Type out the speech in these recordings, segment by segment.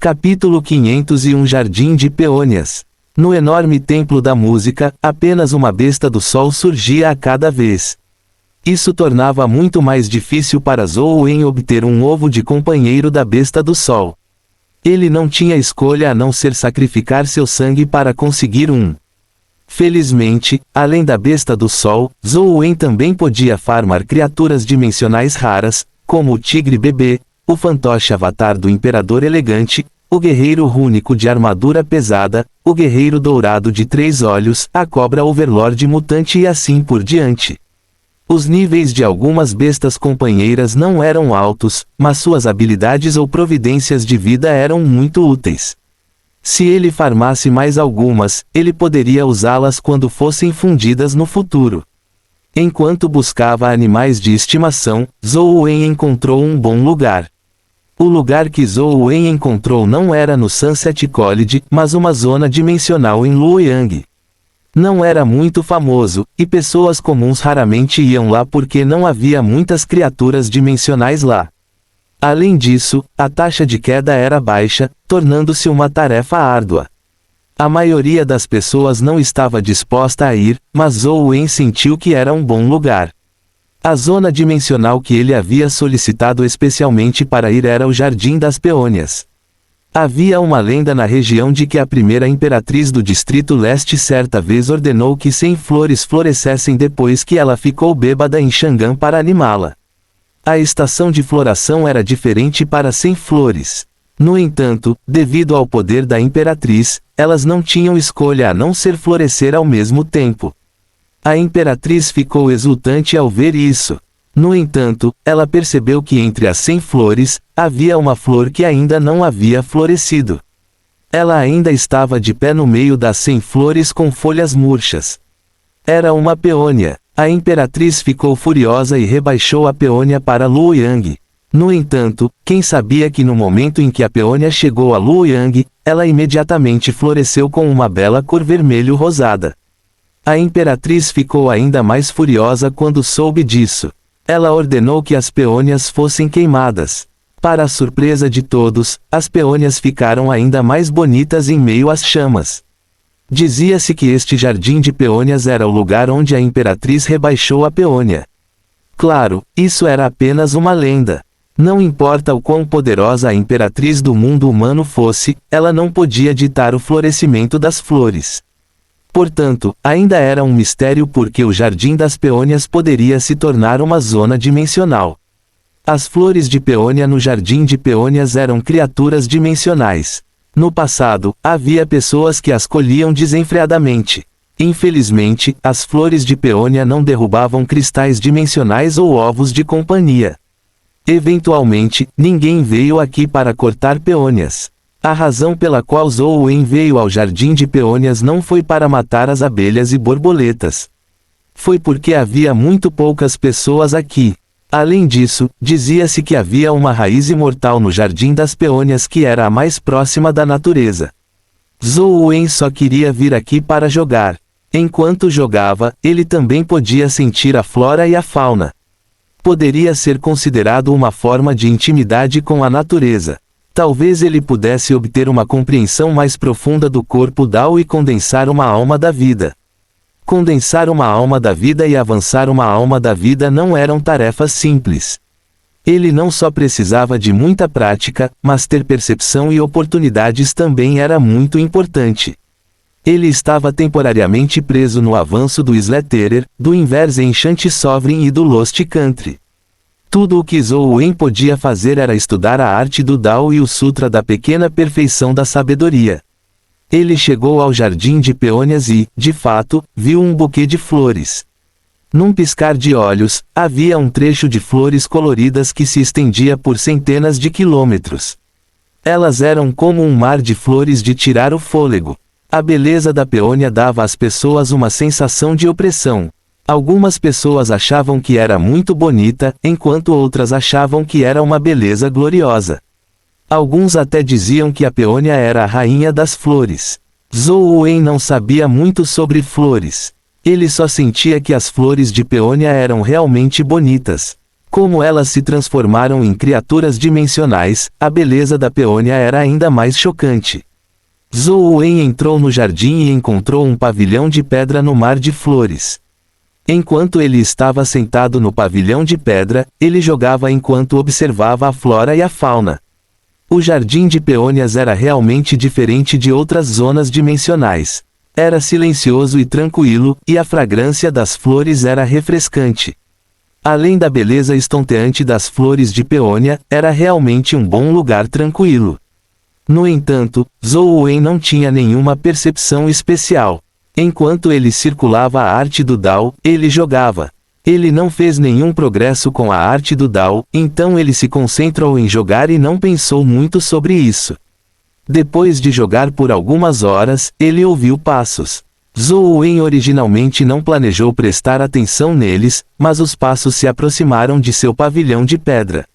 Capítulo 501 Jardim de Peônias. No enorme templo da música, apenas uma besta do sol surgia a cada vez. Isso tornava muito mais difícil para Zou em obter um ovo de companheiro da besta do sol. Ele não tinha escolha a não ser sacrificar seu sangue para conseguir um. Felizmente, além da besta do sol, Zou também podia farmar criaturas dimensionais raras, como o tigre bebê, o fantoche avatar do imperador elegante, o guerreiro rúnico de armadura pesada, o guerreiro dourado de 3 olhos, a cobra overlord mutante e assim por diante. Os níveis de algumas bestas companheiras não eram altos, mas suas habilidades ou providências de vida eram muito úteis. Se ele farmasse mais algumas, ele poderia usá-las quando fossem fundidas no futuro. Enquanto buscava animais de estimação, Zou encontrou um bom lugar. O lugar que Zou encontrou não era no Sunset College, mas uma zona dimensional em Luoyang. Não era muito famoso, e pessoas comuns raramente iam lá porque não havia muitas criaturas dimensionais lá. Além disso, a taxa de queda era baixa, tornando-se uma tarefa árdua. A maioria das pessoas não estava disposta a ir, mas Zou sentiu que era um bom lugar. A zona dimensional que ele havia solicitado especialmente para ir era o Jardim das Peônias. Havia uma lenda na região de que a primeira imperatriz do Distrito Leste certa vez ordenou que 100 flores florescessem depois que ela ficou bêbada em Chang'an para animá-la. A estação de floração era diferente para 100 flores. No entanto, devido ao poder da imperatriz, elas não tinham escolha a não ser florescer ao mesmo tempo. A imperatriz ficou exultante ao ver isso. No entanto, ela percebeu que entre as 100 flores, havia uma flor que ainda não havia florescido. Ela ainda estava de pé no meio das 100 flores com folhas murchas. Era uma peônia. A imperatriz ficou furiosa e rebaixou a peônia para Luoyang. No entanto, quem sabia que no momento em que a peônia chegou a Luoyang, ela imediatamente floresceu com uma bela cor vermelho-rosada. A imperatriz ficou ainda mais furiosa quando soube disso. Ela ordenou que as peônias fossem queimadas. Para a surpresa de todos, as peônias ficaram ainda mais bonitas em meio às chamas. Dizia-se que este jardim de peônias era o lugar onde a imperatriz rebaixou a peônia. Claro, isso era apenas uma lenda. Não importa o quão poderosa a imperatriz do mundo humano fosse, ela não podia ditar o florescimento das flores. Portanto, ainda era um mistério porque o Jardim das Peônias poderia se tornar uma zona dimensional. As flores de peônia no Jardim de Peônias eram criaturas dimensionais. No passado, havia pessoas que as colhiam desenfreadamente. Infelizmente, as flores de peônia não derrubavam cristais dimensionais ou ovos de companhia. Eventualmente, ninguém veio aqui para cortar peônias. A razão pela qual Zou veio ao Jardim de Peônias não foi para matar as abelhas e borboletas. Foi porque havia muito poucas pessoas aqui. Além disso, dizia-se que havia uma raiz imortal no Jardim das Peônias que era a mais próxima da natureza. Zou só queria vir aqui para jogar. Enquanto jogava, ele também podia sentir a flora e a fauna. Poderia ser considerado uma forma de intimidade com a natureza. Talvez ele pudesse obter uma compreensão mais profunda do corpo Dao e condensar uma alma da vida. Condensar uma alma da vida e avançar uma alma da vida não eram tarefas simples. Ele não só precisava de muita prática, mas ter percepção e oportunidades também era muito importante. Ele estava temporariamente preso no avanço do Slatterer, do Inverse Enchant Sovereign e do Lost Country. Tudo o que Zou podia fazer era estudar a arte do Dao e o Sutra da Pequena Perfeição da Sabedoria. Ele chegou ao Jardim de Peônias e, de fato, viu um buquê de flores. Num piscar de olhos, havia um trecho de flores coloridas que se estendia por centenas de quilômetros. Elas eram como um mar de flores de tirar o fôlego. A beleza da peônia dava às pessoas uma sensação de opressão. Algumas pessoas achavam que era muito bonita, enquanto outras achavam que era uma beleza gloriosa. Alguns até diziam que a peônia era a rainha das flores. Zou não sabia muito sobre flores. Ele só sentia que as flores de peônia eram realmente bonitas. Como elas se transformaram em criaturas dimensionais, a beleza da peônia era ainda mais chocante. Zhou Wen entrou no jardim e encontrou um pavilhão de pedra no mar de flores. Enquanto ele estava sentado no pavilhão de pedra, ele jogava enquanto observava a flora e a fauna. O jardim de peônias era realmente diferente de outras zonas dimensionais. Era silencioso e tranquilo, e a fragrância das flores era refrescante. Além da beleza estonteante das flores de peônia, era realmente um bom lugar tranquilo. No entanto, Zhou Wen não tinha nenhuma percepção especial. Enquanto ele circulava a arte do Dao, ele jogava. Ele não fez nenhum progresso com a arte do Dao, então ele se concentrou em jogar e não pensou muito sobre isso. Depois de jogar por algumas horas, ele ouviu passos. Zhou Wen originalmente não planejou prestar atenção neles, mas os passos se aproximaram de seu pavilhão de pedra.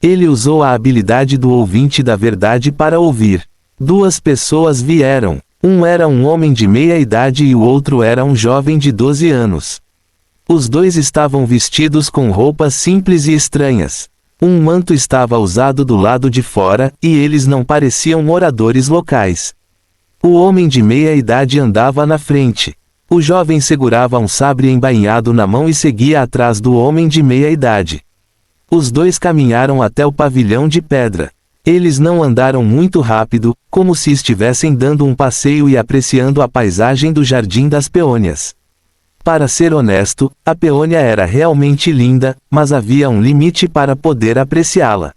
Ele usou a habilidade do ouvinte da verdade para ouvir. Duas pessoas vieram. Um era um homem de meia idade e o outro era um jovem de 12 anos. Os dois estavam vestidos com roupas simples e estranhas. Um manto estava usado do lado de fora, e eles não pareciam moradores locais. O homem de meia idade andava na frente. O jovem segurava um sabre embainhado na mão e seguia atrás do homem de meia idade. Os dois caminharam até o pavilhão de pedra. Eles não andaram muito rápido, como se estivessem dando um passeio e apreciando a paisagem do Jardim das Peônias. Para ser honesto, a peônia era realmente linda, mas havia um limite para poder apreciá-la.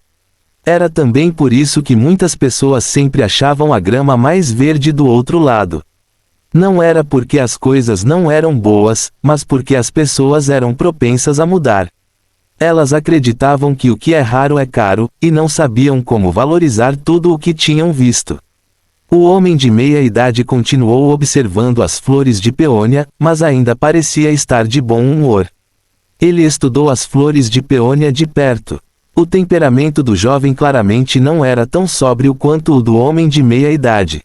Era também por isso que muitas pessoas sempre achavam a grama mais verde do outro lado. Não era porque as coisas não eram boas, mas porque as pessoas eram propensas a mudar. Elas acreditavam que o que é raro é caro, e não sabiam como valorizar tudo o que tinham visto. O homem de meia idade continuou observando as flores de peônia, mas ainda parecia estar de bom humor. Ele estudou as flores de peônia de perto. O temperamento do jovem claramente não era tão sóbrio quanto o do homem de meia idade.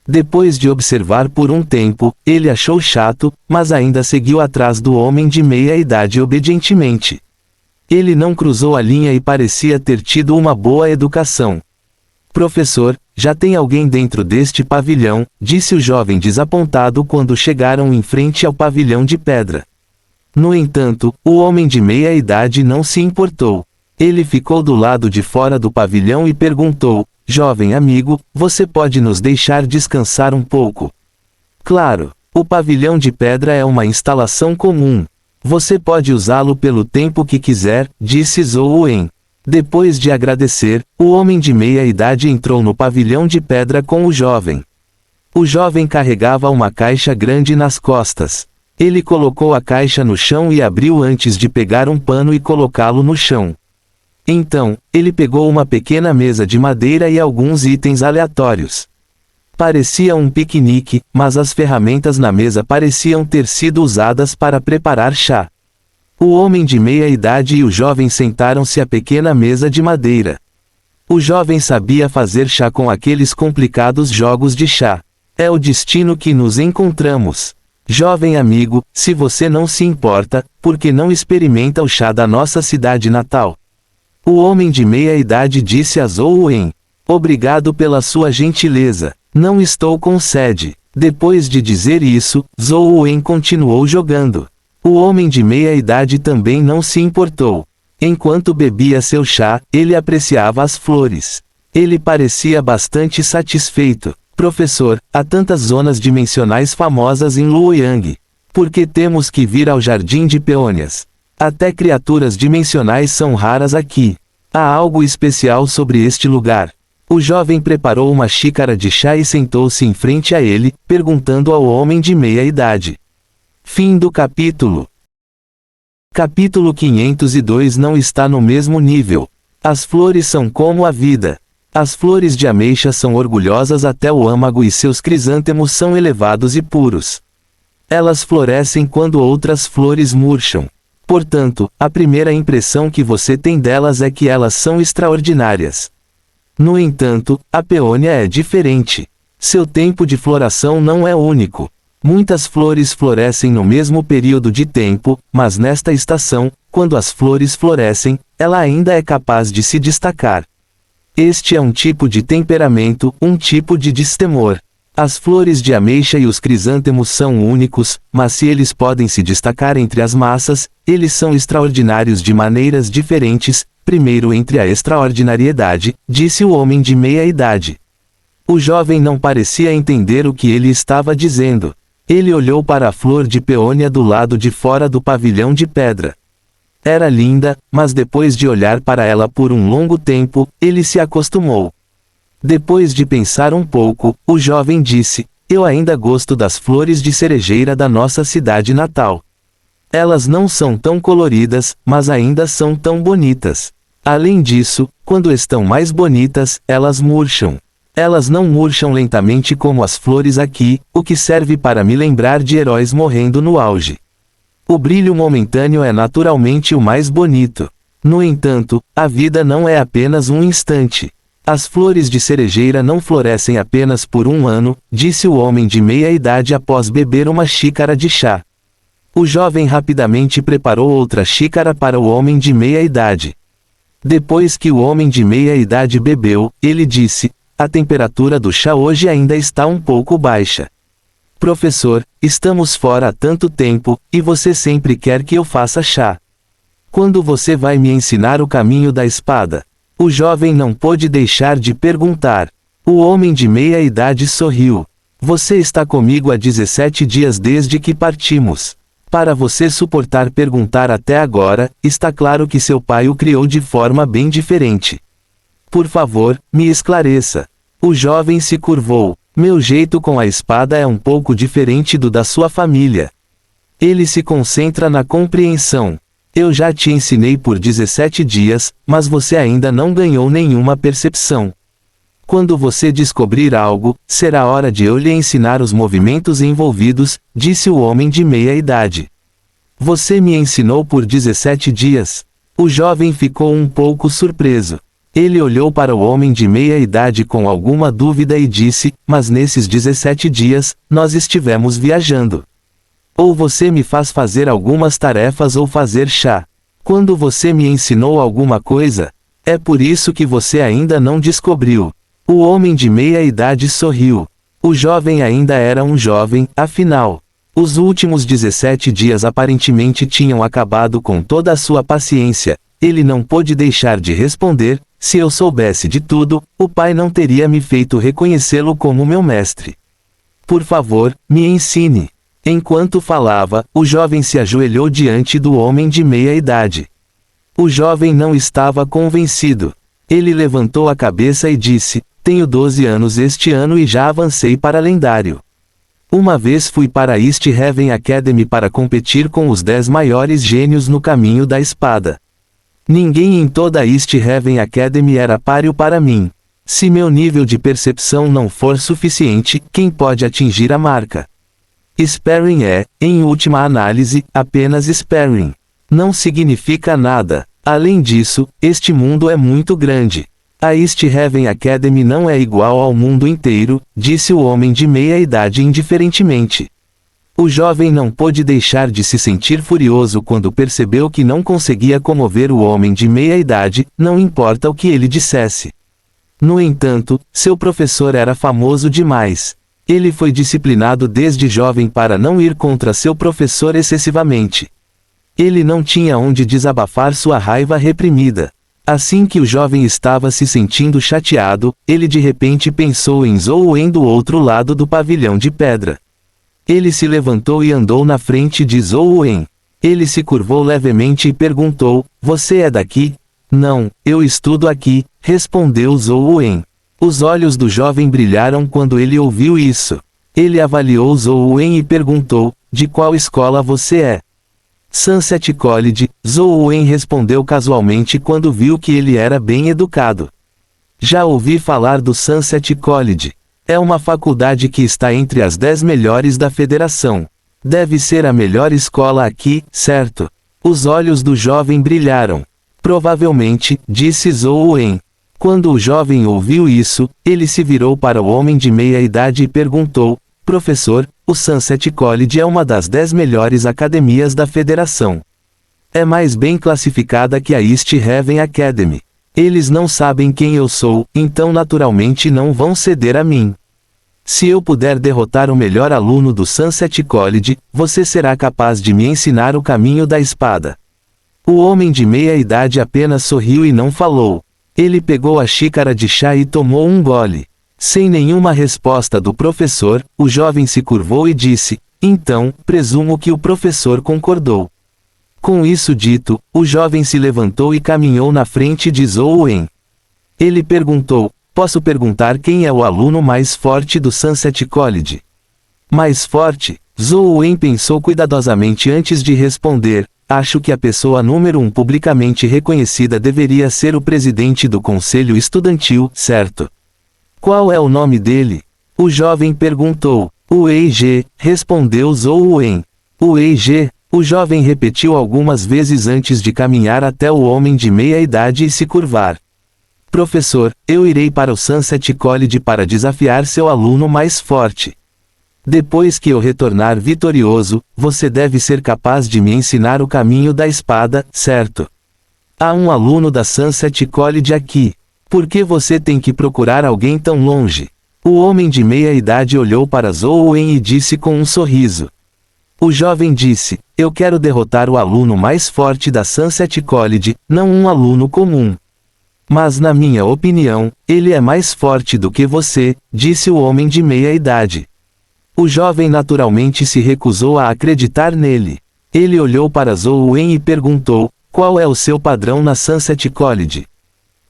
Depois de observar por um tempo, ele achou chato, mas ainda seguiu atrás do homem de meia idade obedientemente. Ele não cruzou a linha e parecia ter tido uma boa educação. Professor, já tem alguém dentro deste pavilhão, disse o jovem desapontado quando chegaram em frente ao pavilhão de pedra. No entanto, o homem de meia idade não se importou. Ele ficou do lado de fora do pavilhão e perguntou: jovem amigo, você pode nos deixar descansar um pouco? Claro, o pavilhão de pedra é uma instalação comum. Você pode usá-lo pelo tempo que quiser, disse Zhou Wen. Depois de agradecer, o homem de meia idade entrou no pavilhão de pedra com o jovem. O jovem carregava uma caixa grande nas costas. Ele colocou a caixa no chão e abriu antes de pegar um pano e colocá-lo no chão. Então, ele pegou uma pequena mesa de madeira e alguns itens aleatórios. Parecia um piquenique, mas as ferramentas na mesa pareciam ter sido usadas para preparar chá. O homem de meia idade e o jovem sentaram-se à pequena mesa de madeira. O jovem sabia fazer chá com aqueles complicados jogos de chá. É o destino que nos encontramos. Jovem amigo, se você não se importa, por que não experimenta o chá da nossa cidade natal? O homem de meia idade disse a Zhou Wen. Obrigado pela sua gentileza. Não estou com sede. Depois de dizer isso, Zhou Wen continuou jogando. O homem de meia idade também não se importou. Enquanto bebia seu chá, ele apreciava as flores. Ele parecia bastante satisfeito. Professor, há tantas zonas dimensionais famosas em Luoyang. Por que temos que vir ao Jardim de Peônias? Até criaturas dimensionais são raras aqui. Há algo especial sobre este lugar. O jovem preparou uma xícara de chá e sentou-se em frente a ele, perguntando ao homem de meia idade. Fim do capítulo. Capítulo 502 não está no mesmo nível. As flores são como a vida. As flores de ameixa são orgulhosas até o âmago e seus crisântemos são elevados e puros. Elas florescem quando outras flores murcham. Portanto, a primeira impressão que você tem delas é que elas são extraordinárias. No entanto, a peônia é diferente. Seu tempo de floração não é único. Muitas flores florescem no mesmo período de tempo, mas nesta estação, quando as flores florescem, ela ainda é capaz de se destacar. Este é um tipo de temperamento, um tipo de destemor. As flores de ameixa e os crisântemos são únicos, mas se eles podem se destacar entre as massas, eles são extraordinários de maneiras diferentes. Primeiro entre a extraordinariedade, disse o homem de meia idade. O jovem não parecia entender o que ele estava dizendo. Ele olhou para a flor de peônia do lado de fora do pavilhão de pedra. Era linda, mas depois de olhar para ela por um longo tempo, ele se acostumou. Depois de pensar um pouco, o jovem disse: "Eu ainda gosto das flores de cerejeira da nossa cidade natal. Elas não são tão coloridas, mas ainda são tão bonitas. Além disso, quando estão mais bonitas, elas murcham. Elas não murcham lentamente como as flores aqui, o que serve para me lembrar de heróis morrendo no auge. O brilho momentâneo é naturalmente o mais bonito. No entanto, a vida não é apenas um instante. As flores de cerejeira não florescem apenas por um ano", disse o homem de meia idade após beber uma xícara de chá. O jovem rapidamente preparou outra xícara para o homem de meia idade. Depois que o homem de meia idade bebeu, ele disse: "A temperatura do chá hoje ainda está um pouco baixa. Professor, estamos fora há tanto tempo, e você sempre quer que eu faça chá. Quando você vai me ensinar o caminho da espada?" O jovem não pôde deixar de perguntar. O homem de meia idade sorriu. "Você está comigo há 17 dias desde que partimos. Para você suportar perguntar até agora, está claro que seu pai o criou de forma bem diferente. Por favor, me esclareça." O jovem se curvou. "Meu jeito com a espada é um pouco diferente do da sua família. Ele se concentra na compreensão. Eu já te ensinei por 17 dias, mas você ainda não ganhou nenhuma percepção. Quando você descobrir algo, será hora de eu lhe ensinar os movimentos envolvidos", disse o homem de meia idade. "Você me ensinou por 17 dias?" O jovem ficou um pouco surpreso. Ele olhou para o homem de meia idade com alguma dúvida e disse: "Mas nesses 17 dias, nós estivemos viajando. Ou você me faz fazer algumas tarefas ou fazer chá. Quando você me ensinou alguma coisa? É por isso que você ainda não descobriu." O homem de meia idade sorriu. O jovem ainda era um jovem, afinal. Os últimos 17 dias aparentemente tinham acabado com toda a sua paciência. Ele não pôde deixar de responder: "Se eu soubesse de tudo, o pai não teria me feito reconhecê-lo como meu mestre. Por favor, me ensine." Enquanto falava, o jovem se ajoelhou diante do homem de meia idade. O jovem não estava convencido. Ele levantou a cabeça e disse: "Tenho 12 anos este ano e já avancei para lendário. Uma vez fui para a East Heaven Academy para competir com os 10 maiores gênios no caminho da espada. Ninguém em toda a East Heaven Academy era páreo para mim. Se meu nível de percepção não for suficiente, quem pode atingir a marca? Sparring é, em última análise, apenas sparring. Não significa nada. Além disso, este mundo é muito grande. A East Heaven Academy não é igual ao mundo inteiro", disse o homem de meia idade indiferentemente. O jovem não pôde deixar de se sentir furioso quando percebeu que não conseguia comover o homem de meia idade, não importa o que ele dissesse. No entanto, seu professor era famoso demais. Ele foi disciplinado desde jovem para não ir contra seu professor excessivamente. Ele não tinha onde desabafar sua raiva reprimida. Assim que o jovem estava se sentindo chateado, ele de repente pensou em Zhou Wen do outro lado do pavilhão de pedra. Ele se levantou e andou na frente de Zhou Wen. Ele se curvou levemente e perguntou: "Você é daqui?" "Não, eu estudo aqui", respondeu Zhou Wen. Os olhos do jovem brilharam quando ele ouviu isso. Ele avaliou Zhou Wen e perguntou: "De qual escola você é?" "Sunset College", Zhou Wen respondeu casualmente quando viu que ele era bem educado. "Já ouvi falar do Sunset College. É uma faculdade que está entre as 10 melhores da federação. Deve ser a melhor escola aqui, certo?" Os olhos do jovem brilharam. "Provavelmente", disse Zhou Wen. Quando o jovem ouviu isso, ele se virou para o homem de meia idade e perguntou: "Professor, o Sunset College é uma das 10 melhores academias da federação. É mais bem classificada que a East Heaven Academy. Eles não sabem quem eu sou, então naturalmente não vão ceder a mim. Se eu puder derrotar o melhor aluno do Sunset College, você será capaz de me ensinar o caminho da espada. O homem de meia-idade apenas sorriu e não falou. Ele pegou a xícara de chá e tomou um gole. Sem nenhuma resposta do professor, o jovem se curvou e disse: então, presumo que o professor concordou. Com isso dito, o jovem se levantou e caminhou na frente de Zhou Wen. Ele perguntou: posso perguntar quem é o aluno mais forte do Sunset College? Mais forte? Zhou Wen pensou cuidadosamente antes de responder. Acho que a pessoa número 1 publicamente reconhecida deveria ser o presidente do conselho estudantil, certo? Qual é o nome dele? O jovem perguntou. O Wei-Ge, respondeu Zhou Wen. O Wei-Ge? O jovem repetiu algumas vezes antes de caminhar até o homem de meia-idade e se curvar. Professor, eu irei para o Sunset College para desafiar seu aluno mais forte. Depois que eu retornar vitorioso, você deve ser capaz de me ensinar o caminho da espada, certo? Há um aluno da Sunset College aqui. Por que você tem que procurar alguém tão longe? O homem de meia-idade olhou para Zhou Wen e disse com um sorriso. O jovem disse: eu quero derrotar o aluno mais forte da Sunset College, não um aluno comum. Mas na minha opinião, ele é mais forte do que você, disse o homem de meia-idade. O jovem naturalmente se recusou a acreditar nele. Ele olhou para Zhou Wen e perguntou: qual é o seu padrão na Sunset College?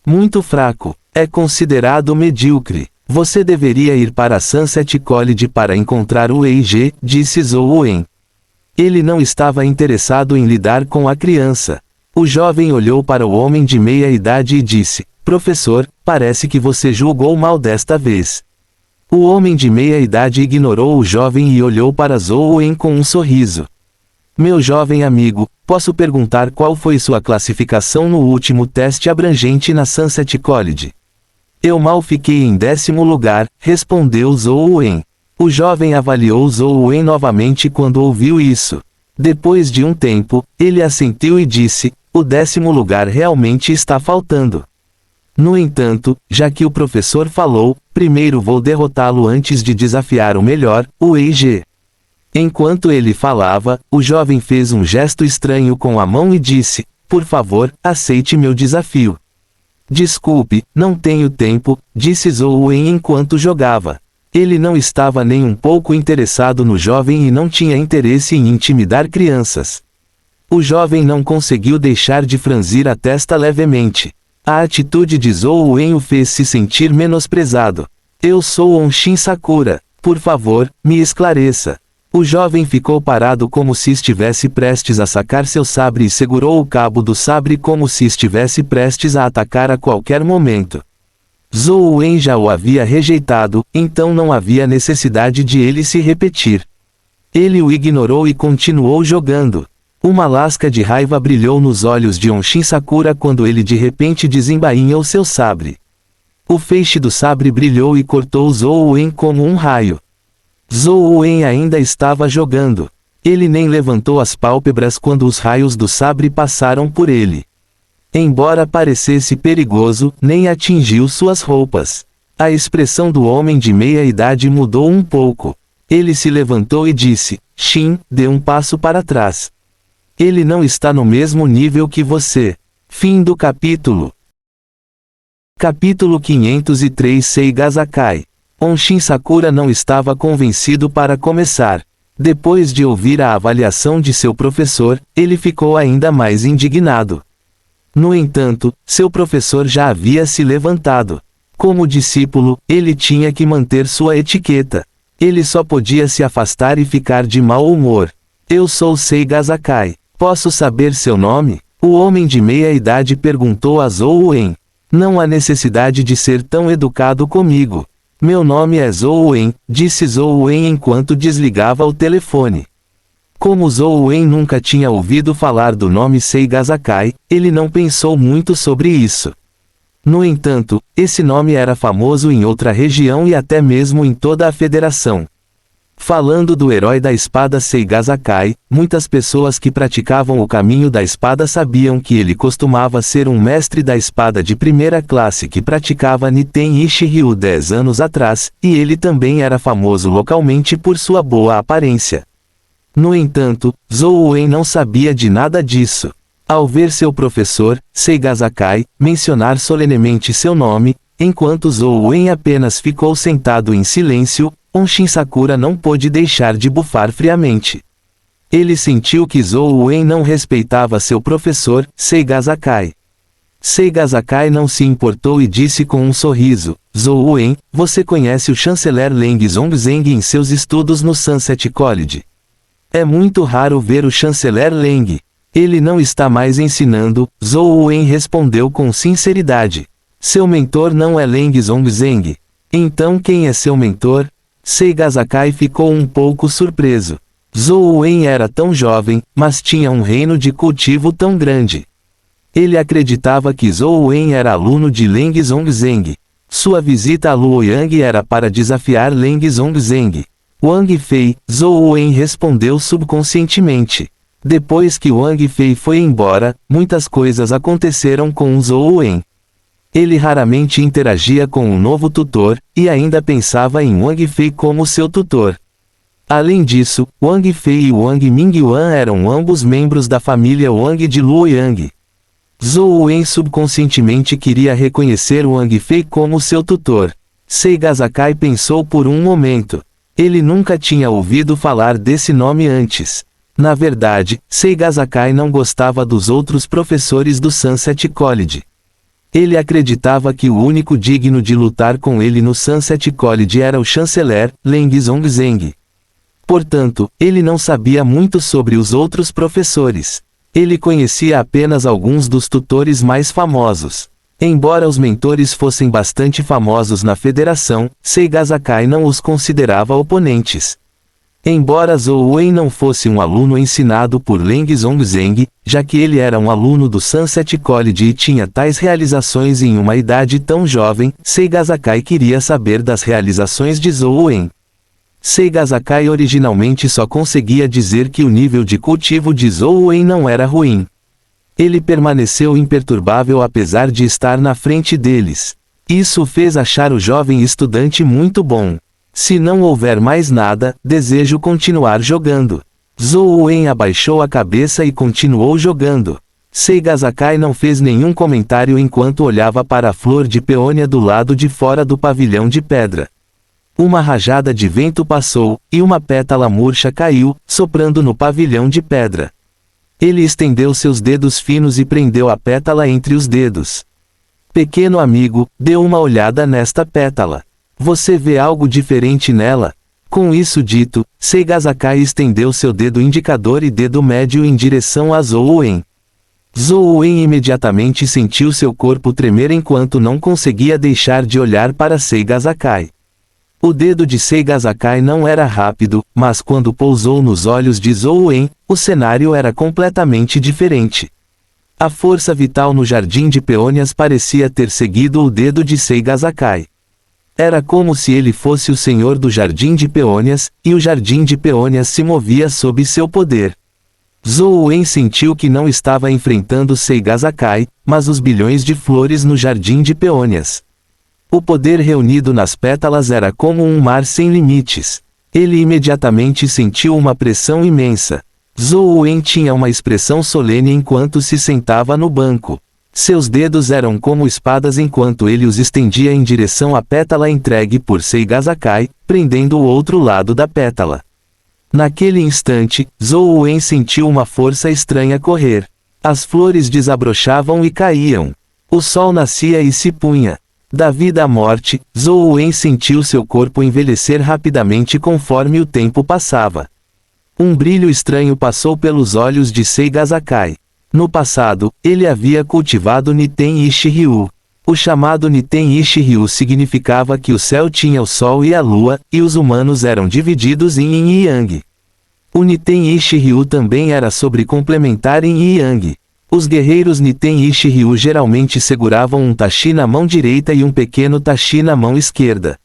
Muito fraco. É considerado medíocre. Você deveria ir para a Sunset College para encontrar o Wei-Ge, disse Zhou Wen. Ele não estava interessado em lidar com a criança. O jovem olhou para o homem de meia-idade e disse: professor, parece que você julgou mal desta vez. O homem de meia-idade ignorou o jovem e olhou para Zhou Wen com um sorriso. Meu jovem amigo, posso perguntar qual foi sua classificação no último teste abrangente na Sunset College? Eu mal fiquei em 10º lugar, respondeu Zhou Wen. O jovem avaliou Zhou Wen novamente quando ouviu isso. Depois de um tempo, ele assentiu e disse: o 10º lugar realmente está faltando. No entanto, já que o professor falou, primeiro vou derrotá-lo antes de desafiar o melhor, o Wei-Ge. Enquanto ele falava, o jovem fez um gesto estranho com a mão e disse: por favor, aceite meu desafio. Desculpe, não tenho tempo, disse Zhou Wen enquanto jogava. Ele não estava nem um pouco interessado no jovem e não tinha interesse em intimidar crianças. O jovem não conseguiu deixar de franzir a testa levemente. A atitude de Zhou Wen o fez se sentir menosprezado. Eu sou Onshin Sakura. Por favor, me esclareça. O jovem ficou parado como se estivesse prestes a sacar seu sabre e segurou o cabo do sabre como se estivesse prestes a atacar a qualquer momento. Zhou Wen já o havia rejeitado, então não havia necessidade de ele se repetir. Ele o ignorou e continuou jogando. Uma lasca de raiva brilhou nos olhos de Onshin Sakura quando ele de repente desembainhou seu sabre. O feixe do sabre brilhou e cortou Zhou Wen como um raio. Zhou Wen ainda estava jogando. Ele nem levantou as pálpebras quando os raios do sabre passaram por ele. Embora parecesse perigoso, nem atingiu suas roupas. A expressão do homem de meia-idade mudou um pouco. Ele se levantou e disse: Shin, dê um passo para trás. Ele não está no mesmo nível que você. Fim do capítulo. Capítulo 503 Seigazakai. Onshin Sakura não estava convencido para começar. Depois de ouvir a avaliação de seu professor, ele ficou ainda mais indignado. No entanto, seu professor já havia se levantado. Como discípulo, ele tinha que manter sua etiqueta. Ele só podia se afastar e ficar de mau humor. Eu sou Seigazakai. Posso saber seu nome? O homem de meia-idade perguntou a Zhou Wen. Não há necessidade de ser tão educado comigo. Meu nome é Zhou Wen, disse Zhou Wen enquanto desligava o telefone. Como Zhou Wen nunca tinha ouvido falar do nome Seigazakai, ele não pensou muito sobre isso. No entanto, esse nome era famoso em outra região e até mesmo em toda a federação. Falando do herói da espada Seigazakai, muitas pessoas que praticavam o caminho da espada sabiam que ele costumava ser um mestre da espada de primeira classe que praticava Niten Ishi-ryu 10 anos atrás, e ele também era famoso localmente por sua boa aparência. No entanto, Zhou Wen não sabia de nada disso. Ao ver seu professor, Seigazakai, mencionar solenemente seu nome, enquanto Zhou Wen apenas ficou sentado em silêncio, Onshin Sakura não pôde deixar de bufar friamente. Ele sentiu que Zhou Wen não respeitava seu professor, Seigazakai. Seigazakai não se importou e disse com um sorriso: Zhou Wen, você conhece o chanceler Leng Zhongzheng em seus estudos no Sunset College. É muito raro ver o chanceler Leng. Ele não está mais ensinando, Zhou Wen respondeu com sinceridade. Seu mentor não é Leng Zhongzheng. Então quem é seu mentor? Seigazakai ficou um pouco surpreso. Zhou Wen era tão jovem, mas tinha um reino de cultivo tão grande. Ele acreditava que Zhou Wen era aluno de Leng Zhongzheng. Sua visita a Luoyang era para desafiar Leng Zhongzheng. Wang Fei, Zhou Wen respondeu subconscientemente. Depois que Wang Fei foi embora, muitas coisas aconteceram com Zhou Wen. Ele raramente interagia com um novo tutor, e ainda pensava em Wang Fei como seu tutor. Além disso, Wang Fei e Wang Mingyuan eram ambos membros da família Wang de Luoyang. Zhou Wen subconscientemente queria reconhecer Wang Fei como seu tutor. Seigazakai pensou por um momento. Ele nunca tinha ouvido falar desse nome antes. Na verdade, Seigazakai não gostava dos outros professores do Sunset College. Ele acreditava que o único digno de lutar com ele no Sunset College era o chanceler, Leng Zhongzheng. Portanto, ele não sabia muito sobre os outros professores. Ele conhecia apenas alguns dos tutores mais famosos. Embora os mentores fossem bastante famosos na federação, Seigazakai não os considerava oponentes. Embora Zhou Wen não fosse um aluno ensinado por Leng Zhongzheng, já que ele era um aluno do Sunset College e tinha tais realizações em uma idade tão jovem, Seigazakai queria saber das realizações de Zhou Wen. Seigazakai originalmente só conseguia dizer que o nível de cultivo de Zhou Wen não era ruim. Ele permaneceu imperturbável apesar de estar na frente deles. Isso o fez achar o jovem estudante muito bom. Se não houver mais nada, desejo continuar jogando. Zhou Wen abaixou a cabeça e continuou jogando. Seigazakai não fez nenhum comentário enquanto olhava para a flor de peônia do lado de fora do pavilhão de pedra. Uma rajada de vento passou, e uma pétala murcha caiu, soprando no pavilhão de pedra. Ele estendeu seus dedos finos e prendeu a pétala entre os dedos. Pequeno amigo, dê uma olhada nesta pétala. Você vê algo diferente nela? Com isso dito, Seigazakai estendeu seu dedo indicador e dedo médio em direção a Zhou Wen. Zhou Wen imediatamente sentiu seu corpo tremer enquanto não conseguia deixar de olhar para Seigazakai. O dedo de Seigazakai não era rápido, mas quando pousou nos olhos de Zhou Wen, o cenário era completamente diferente. A força vital no jardim de peônias parecia ter seguido o dedo de Seigazakai. Era como se ele fosse o senhor do jardim de peônias, e o jardim de peônias se movia sob seu poder. Zhou Wen sentiu que não estava enfrentando Seigazakai, mas os bilhões de flores no jardim de peônias. O poder reunido nas pétalas era como um mar sem limites. Ele imediatamente sentiu uma pressão imensa. Zhou Wen tinha uma expressão solene enquanto se sentava no banco. Seus dedos eram como espadas enquanto ele os estendia em direção à pétala entregue por Seigazakai, prendendo o outro lado da pétala. Naquele instante, Zhou Wen sentiu uma força estranha correr. As flores desabrochavam e caíam. O sol nascia e se punha. Da vida à morte, Zhou Wen sentiu seu corpo envelhecer rapidamente conforme o tempo passava. Um brilho estranho passou pelos olhos de Seigazakai. No passado, ele havia cultivado Niten Ishi-ryu. O chamado Niten Ishi-ryu significava que o céu tinha o sol e a lua, e os humanos eram divididos em Yin e Yang. O Niten Ishi-ryu também era sobre complementar Yin e Yang. Os guerreiros Niten Ishi-ryu geralmente seguravam um tachi na mão direita e um pequeno tachi na mão esquerda.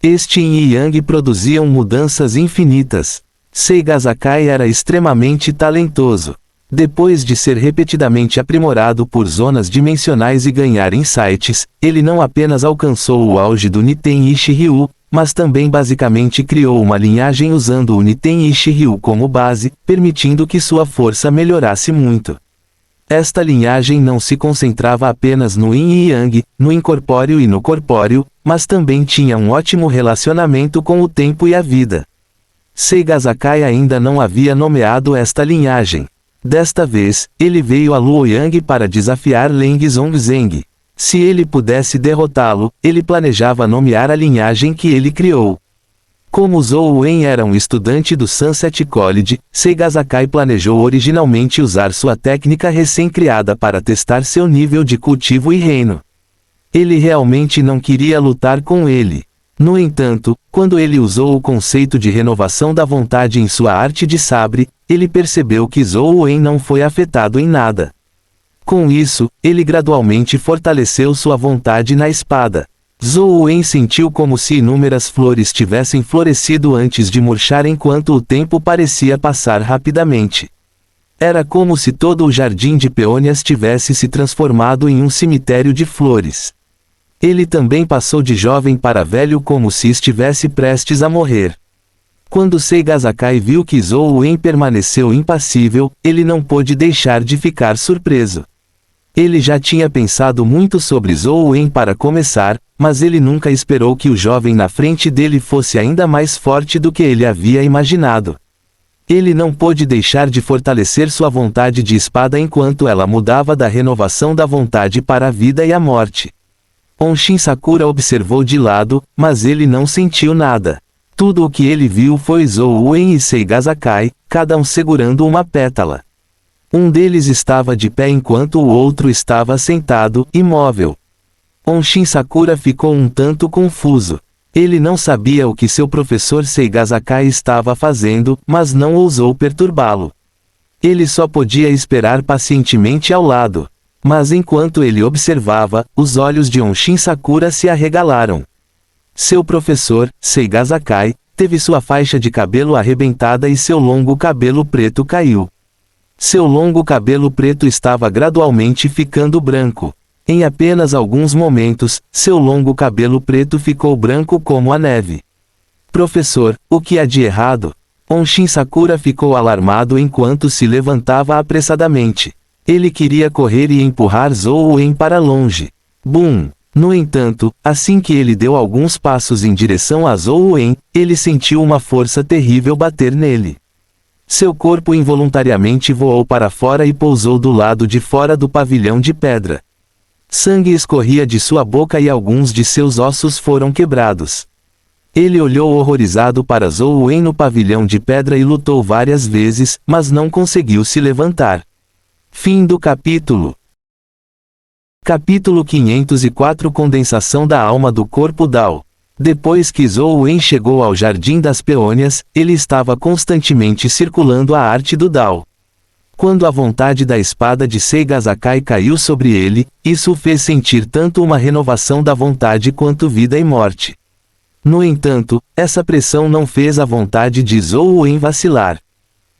Este yin e yang produziam mudanças infinitas. Seigasakai era extremamente talentoso. Depois de ser repetidamente aprimorado por zonas dimensionais e ganhar insights, ele não apenas alcançou o auge do Niten Ishi-ryu, mas também basicamente criou uma linhagem usando o Niten Ishi-ryu como base, permitindo que sua força melhorasse muito. Esta linhagem não se concentrava apenas no yin e yang, no incorpóreo e no corpóreo, mas também tinha um ótimo relacionamento com o tempo e a vida. Seigasakai ainda não havia nomeado esta linhagem. Desta vez, ele veio a Luoyang para desafiar Leng Zhongzheng. Se ele pudesse derrotá-lo, ele planejava nomear a linhagem que ele criou. Como Zhou Wen era um estudante do Sunset College, Seigasakai planejou originalmente usar sua técnica recém-criada para testar seu nível de cultivo e reino. Ele realmente não queria lutar com ele. No entanto, quando ele usou o conceito de renovação da vontade em sua arte de sabre, ele percebeu que Zhou Wen não foi afetado em nada. Com isso, ele gradualmente fortaleceu sua vontade na espada. Zhou Wen sentiu como se inúmeras flores tivessem florescido antes de murchar enquanto o tempo parecia passar rapidamente. Era como se todo o jardim de peônias tivesse se transformado em um cemitério de flores. Ele também passou de jovem para velho como se estivesse prestes a morrer. Quando Seigasakai viu que Zhou Wen permaneceu impassível, ele não pôde deixar de ficar surpreso. Ele já tinha pensado muito sobre Zhou Wen para começar, mas ele nunca esperou que o jovem na frente dele fosse ainda mais forte do que ele havia imaginado. Ele não pôde deixar de fortalecer sua vontade de espada enquanto ela mudava da renovação da vontade para a vida e a morte. Onshin Sakura observou de lado, mas ele não sentiu nada. Tudo o que ele viu foi Zhou Wen e Seigasakai, cada um segurando uma pétala. Um deles estava de pé enquanto o outro estava sentado, imóvel. Onshin Sakura ficou um tanto confuso. Ele não sabia o que seu professor Seigasakai estava fazendo, mas não ousou perturbá-lo. Ele só podia esperar pacientemente ao lado. Mas enquanto ele observava, os olhos de Onshin Sakura se arregalaram. Seu professor, Seigasakai, teve sua faixa de cabelo arrebentada e seu longo cabelo preto caiu. Seu longo cabelo preto estava gradualmente ficando branco. Em apenas alguns momentos, seu longo cabelo preto ficou branco como a neve. Professor, o que há de errado? Onshin Sakura ficou alarmado enquanto se levantava apressadamente. Ele queria correr e empurrar Zhou Wen para longe. Bum! No entanto, assim que ele deu alguns passos em direção a Zhou Wen, ele sentiu uma força terrível bater nele. Seu corpo involuntariamente voou para fora e pousou do lado de fora do pavilhão de pedra. Sangue escorria de sua boca e alguns de seus ossos foram quebrados. Ele olhou horrorizado para Zhou Wen no pavilhão de pedra e lutou várias vezes, mas não conseguiu se levantar. Fim do capítulo. Capítulo 504 Condensação da alma do corpo Dao. Depois que Zhou Wen chegou ao Jardim das Peônias, ele estava constantemente circulando a arte do Dao. Quando a vontade da espada de Seigasakai caiu sobre ele, isso o fez sentir tanto uma renovação da vontade quanto vida e morte. No entanto, essa pressão não fez a vontade de Zhou Wen vacilar.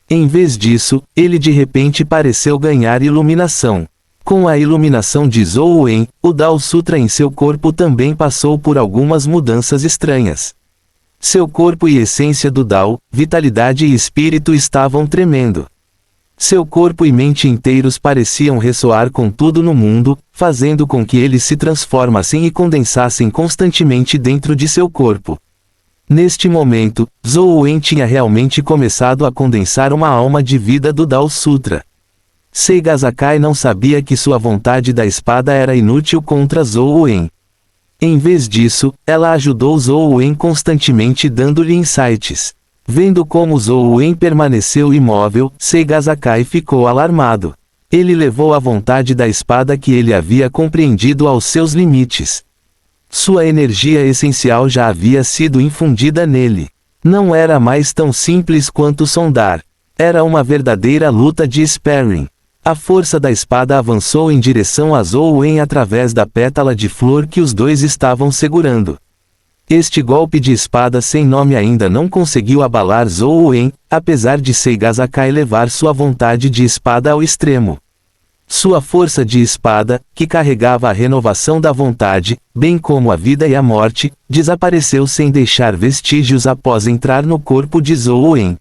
Em vez disso, ele de repente pareceu ganhar iluminação. Com a iluminação de Zhou Wen, o Dao Sutra em seu corpo também passou por algumas mudanças estranhas. Seu corpo e essência do Dao, vitalidade e espírito estavam tremendo. Seu corpo e mente inteiros pareciam ressoar com tudo no mundo, fazendo com que eles se transformassem e condensassem constantemente dentro de seu corpo. Neste momento, Zhou Wen tinha realmente começado a condensar uma alma de vida do Dao Sutra. Seigasakai não sabia que sua vontade da espada era inútil contra Zhou Wen. Em vez disso, ela ajudou Zhou Wen constantemente dando-lhe insights. Vendo como Zhou Wen permaneceu imóvel, Seigasakai ficou alarmado. Ele levou a vontade da espada que ele havia compreendido aos seus limites. Sua energia essencial já havia sido infundida nele. Não era mais tão simples quanto sondar. Era uma verdadeira luta de sparring. A força da espada avançou em direção a Zhou Wen através da pétala de flor que os dois estavam segurando. Este golpe de espada sem nome ainda não conseguiu abalar Zhou Wen, apesar de Seigasakai levar sua vontade de espada ao extremo. Sua força de espada, que carregava a renovação da vontade, bem como a vida e a morte, desapareceu sem deixar vestígios após entrar no corpo de Zhou Wen.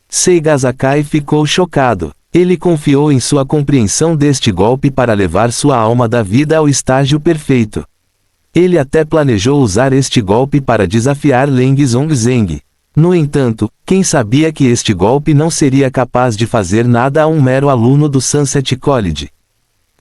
Seigasakai ficou chocado. Ele confiou em sua compreensão deste golpe para levar sua alma da vida ao estágio perfeito. Ele até planejou usar este golpe para desafiar Leng Zhongzheng. No entanto, quem sabia que este golpe não seria capaz de fazer nada a um mero aluno do Sunset College?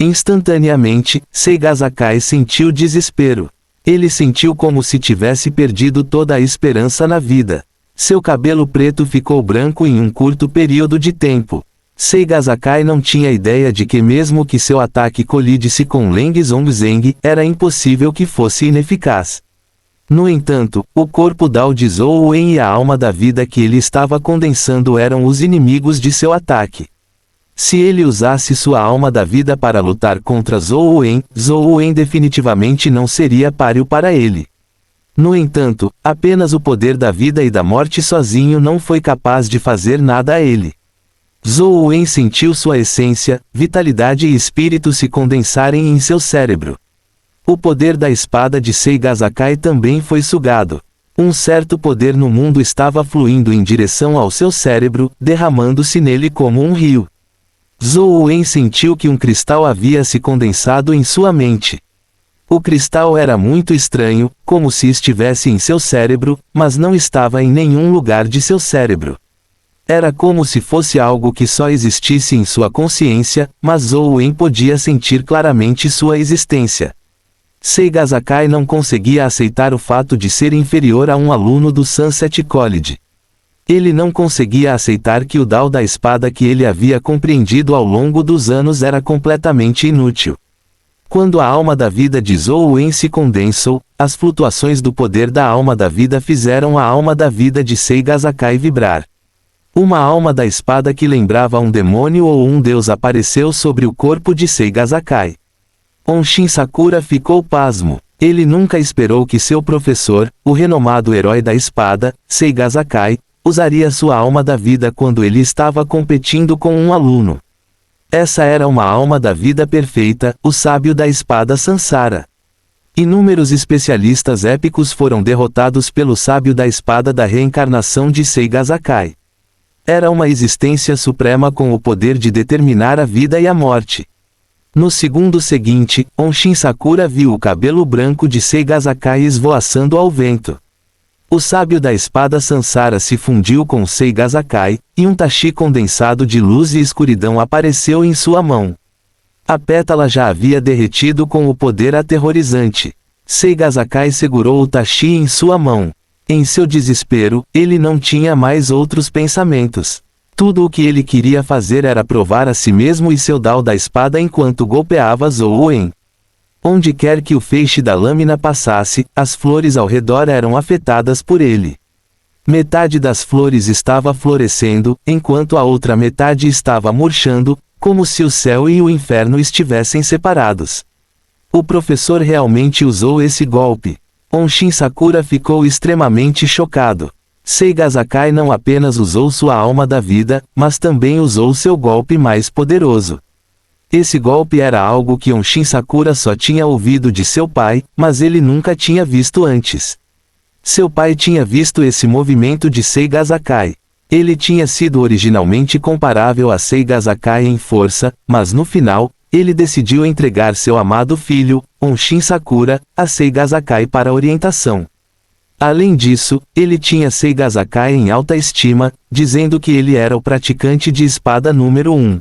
Instantaneamente, Seigasakai sentiu desespero. Ele sentiu como se tivesse perdido toda a esperança na vida. Seu cabelo preto ficou branco em um curto período de tempo. Seigasakai não tinha ideia de que mesmo que seu ataque colidisse com Leng Zhongzheng, era impossível que fosse ineficaz. No entanto, o corpo Dao de Zhou Wen e a alma da vida que ele estava condensando eram os inimigos de seu ataque. Se ele usasse sua alma da vida para lutar contra Zhou Wen definitivamente não seria páreo para ele. No entanto, apenas o poder da vida e da morte sozinho não foi capaz de fazer nada a ele. Zhou Wen sentiu sua essência, vitalidade e espírito se condensarem em seu cérebro. O poder da espada de Seigasakai também foi sugado. Um certo poder no mundo estava fluindo em direção ao seu cérebro, derramando-se nele como um rio. Zhou Wen sentiu que um cristal havia se condensado em sua mente. O cristal era muito estranho, como se estivesse em seu cérebro, mas não estava em nenhum lugar de seu cérebro. Era como se fosse algo que só existisse em sua consciência, mas Zhou Wen podia sentir claramente sua existência. Seigasakai não conseguia aceitar o fato de ser inferior a um aluno do Sunset College. Ele não conseguia aceitar que o Dao da espada que ele havia compreendido ao longo dos anos era completamente inútil. Quando a alma da vida de Zhou Wen se condensou, as flutuações do poder da alma da vida fizeram a alma da vida de Seigasakai vibrar. Uma alma da espada que lembrava um demônio ou um deus apareceu sobre o corpo de Seigasakai. Onshin Sakura ficou pasmo. Ele nunca esperou que seu professor, o renomado herói da espada, Seigasakai, usaria sua alma da vida quando ele estava competindo com um aluno. Essa era uma alma da vida perfeita, o sábio da espada Sansara. Inúmeros especialistas épicos foram derrotados pelo sábio da espada da reencarnação de Seigasakai. Era uma existência suprema com o poder de determinar a vida e a morte. No segundo seguinte, Onshin Sakura viu o cabelo branco de Seigasakai esvoaçando ao vento. O sábio da espada Sansara se fundiu com Seigasakai, e um tachi condensado de luz e escuridão apareceu em sua mão. A pétala já havia derretido com o poder aterrorizante. Seigasakai segurou o tachi em sua mão. Em seu desespero, ele não tinha mais outros pensamentos. Tudo o que ele queria fazer era provar a si mesmo e seu Dao da espada enquanto golpeava Zhou Wen. Onde quer que o feixe da lâmina passasse, as flores ao redor eram afetadas por ele. Metade das flores estava florescendo, enquanto a outra metade estava murchando, como se o céu e o inferno estivessem separados. O professor realmente usou esse golpe. Onshin Sakura ficou extremamente chocado. Seigasakai não apenas usou sua alma da vida, mas também usou seu golpe mais poderoso. Esse golpe era algo que Onshin Sakura só tinha ouvido de seu pai, mas ele nunca tinha visto antes. Seu pai tinha visto esse movimento de Seigasakai. Ele tinha sido originalmente comparável a Seigasakai em força, mas no final, ele decidiu entregar seu amado filho, Onshin Sakura, a Seigasakai para orientação. Além disso, ele tinha Seigasakai em alta estima, dizendo que ele era o praticante de espada número 1.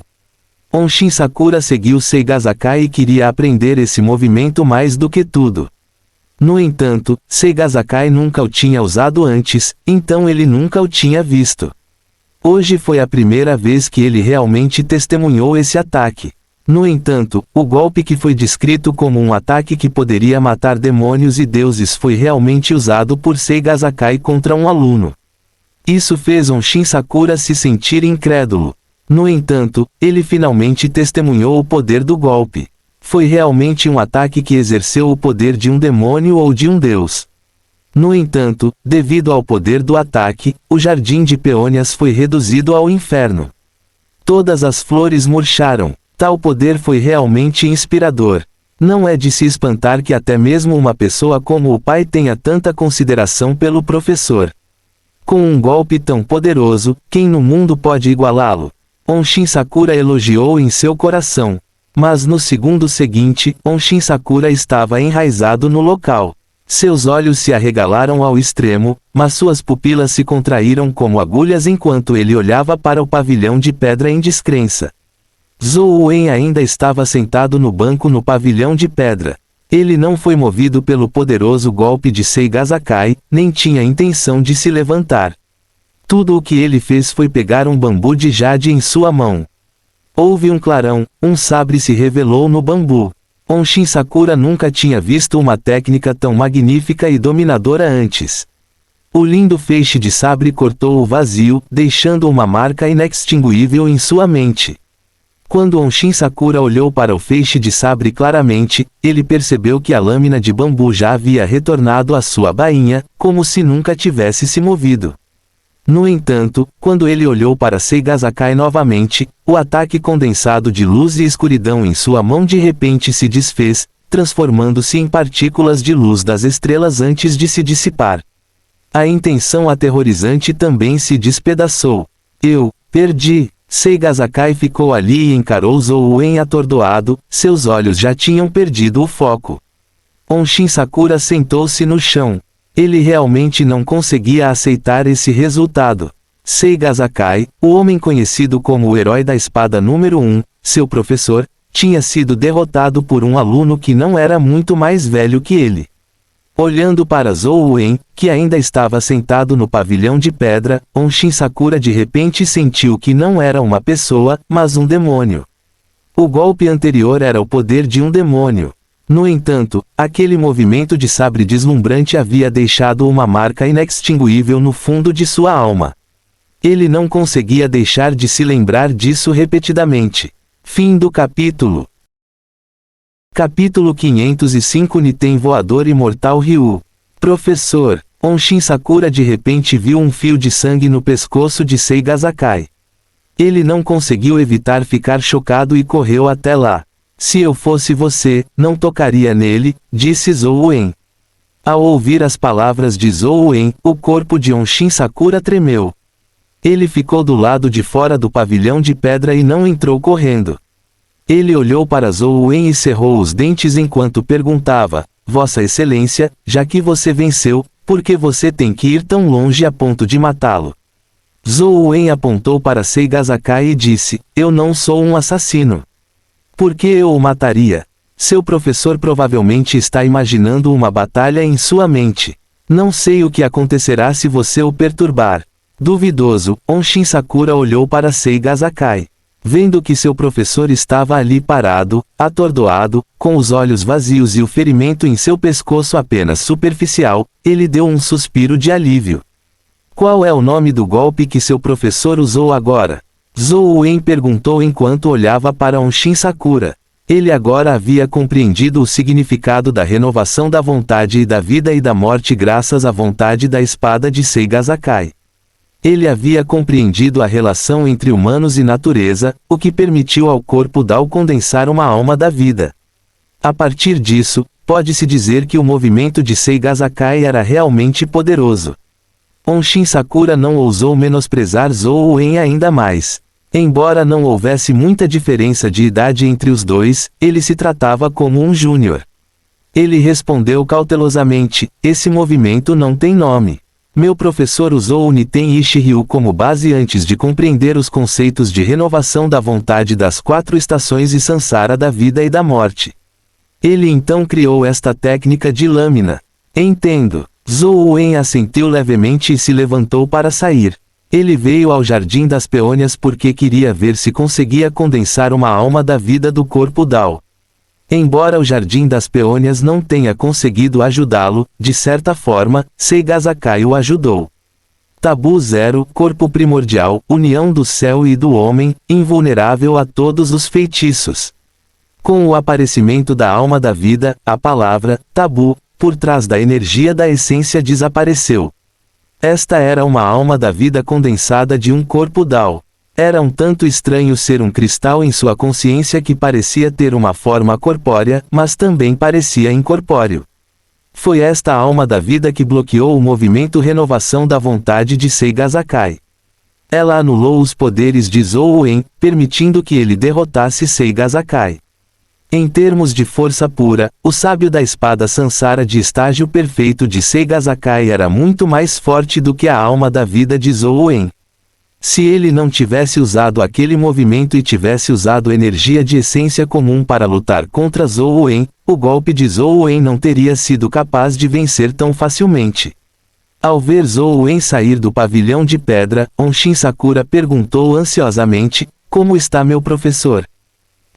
Onshin Sakura seguiu Seigasakai e queria aprender esse movimento mais do que tudo. No entanto, Seigasakai nunca o tinha usado antes, então ele nunca o tinha visto. Hoje foi a primeira vez que ele realmente testemunhou esse ataque. No entanto, o golpe que foi descrito como um ataque que poderia matar demônios e deuses foi realmente usado por Seigasakai contra um aluno. Isso fez Onshin Sakura se sentir incrédulo. No entanto, ele finalmente testemunhou o poder do golpe. Foi realmente um ataque que exerceu o poder de um demônio ou de um deus. No entanto, devido ao poder do ataque, o jardim de peônias foi reduzido ao inferno. Todas as flores murcharam. Tal poder foi realmente inspirador. Não é de se espantar que até mesmo uma pessoa como o pai tenha tanta consideração pelo professor. Com um golpe tão poderoso, quem no mundo pode igualá-lo? Onshin Sakura elogiou em seu coração. Mas no segundo seguinte, Onshin Sakura estava enraizado no local. Seus olhos se arregalaram ao extremo, mas suas pupilas se contraíram como agulhas enquanto ele olhava para o pavilhão de pedra em descrença. Zhou Wen ainda estava sentado no banco no pavilhão de pedra. Ele não foi movido pelo poderoso golpe de Seigazakai, nem tinha intenção de se levantar. Tudo o que ele fez foi pegar um bambu de jade em sua mão. Houve um clarão, um sabre se revelou no bambu. Onshin Sakura nunca tinha visto uma técnica tão magnífica e dominadora antes. O lindo feixe de sabre cortou o vazio, deixando uma marca inextinguível em sua mente. Quando Onshin Sakura olhou para o feixe de sabre claramente, ele percebeu que a lâmina de bambu já havia retornado à sua bainha, como se nunca tivesse se movido. No entanto, quando ele olhou para Seigazakai novamente, o ataque condensado de luz e escuridão em sua mão de repente se desfez, transformando-se em partículas de luz das estrelas antes de se dissipar. A intenção aterrorizante também se despedaçou. Eu perdi. Seigazakai ficou ali e encarou Zhou Wen atordoado, seus olhos já tinham perdido o foco. Onshin Sakura sentou-se no chão. Ele realmente não conseguia aceitar esse resultado. Seigazakai, o homem conhecido como o herói da espada número 1, seu professor, tinha sido derrotado por um aluno que não era muito mais velho que ele. Olhando para Zhou Wen, que ainda estava sentado no pavilhão de pedra, Onshin Sakura de repente sentiu que não era uma pessoa, mas um demônio. O golpe anterior era o poder de um demônio. No entanto, aquele movimento de sabre deslumbrante havia deixado uma marca inextinguível no fundo de sua alma. Ele não conseguia deixar de se lembrar disso repetidamente. Fim do capítulo. Capítulo 505 Niten Voador Imortal Ryu. Professor, Onshin Sakura de repente viu um fio de sangue no pescoço de Seigazakai. Ele não conseguiu evitar ficar chocado e correu até lá. Se eu fosse você, não tocaria nele, disse Zhou Wen. Ao ouvir as palavras de Zhou Wen, o corpo de Onshin Sakura tremeu. Ele ficou do lado de fora do pavilhão de pedra e não entrou correndo. Ele olhou para Zhou Wen e cerrou os dentes enquanto perguntava, Vossa Excelência, já que você venceu, por que você tem que ir tão longe a ponto de matá-lo? Zhou Wen apontou para Seigazakai e disse, eu não sou um assassino. Por que eu o mataria? Seu professor provavelmente está imaginando uma batalha em sua mente. Não sei o que acontecerá se você o perturbar. Duvidoso, Onshin Sakura olhou para Seigazakai. Vendo que seu professor estava ali parado, atordoado, com os olhos vazios e o ferimento em seu pescoço apenas superficial, ele deu um suspiro de alívio. Qual é o nome do golpe que seu professor usou agora? Zhou Wen perguntou enquanto olhava para Onshin Sakura. Ele agora havia compreendido o significado da renovação da vontade e da vida e da morte graças à vontade da espada de Seigazakai. Ele havia compreendido a relação entre humanos e natureza, o que permitiu ao corpo Dao condensar uma alma da vida. A partir disso, pode-se dizer que o movimento de Seigazakai era realmente poderoso. Onshin Sakura não ousou menosprezar Zhou Wen ainda mais. Embora não houvesse muita diferença de idade entre os dois, ele se tratava como um júnior. Ele respondeu cautelosamente, esse movimento não tem nome. Meu professor usou o Niten Ishi Ryu como base antes de compreender os conceitos de renovação da vontade das 4 estações e Sansara da vida e da morte. Ele então criou esta técnica de lâmina. Entendo. Zhou Wen assentiu levemente e se levantou para sair. Ele veio ao Jardim das Peônias porque queria ver se conseguia condensar uma alma da vida do corpo Dao. Embora o Jardim das Peônias não tenha conseguido ajudá-lo, de certa forma, Seigazakai o ajudou. Tabu 0, Corpo Primordial, União do Céu e do Homem, invulnerável a todos os feitiços. Com o aparecimento da alma da vida, a palavra, tabu, por trás da energia da essência desapareceu. Esta era uma alma da vida condensada de um corpo Dao. Era um tanto estranho ser um cristal em sua consciência que parecia ter uma forma corpórea, mas também parecia incorpóreo. Foi esta alma da vida que bloqueou o movimento Renovação da Vontade de Seiga Sakai. Ela anulou os poderes de Zhou En, permitindo que ele derrotasse Seiga Sakai. Em termos de força pura, o sábio da espada Sansara de estágio perfeito de Seiga Sakai era muito mais forte do que a alma da vida de Zhou En. Se ele não tivesse usado aquele movimento e tivesse usado energia de essência comum para lutar contra Zhou En, o golpe de Zhou En não teria sido capaz de vencer tão facilmente. Ao ver Zhou En sair do pavilhão de pedra, Onshin Sakura perguntou ansiosamente: "Como está meu professor?"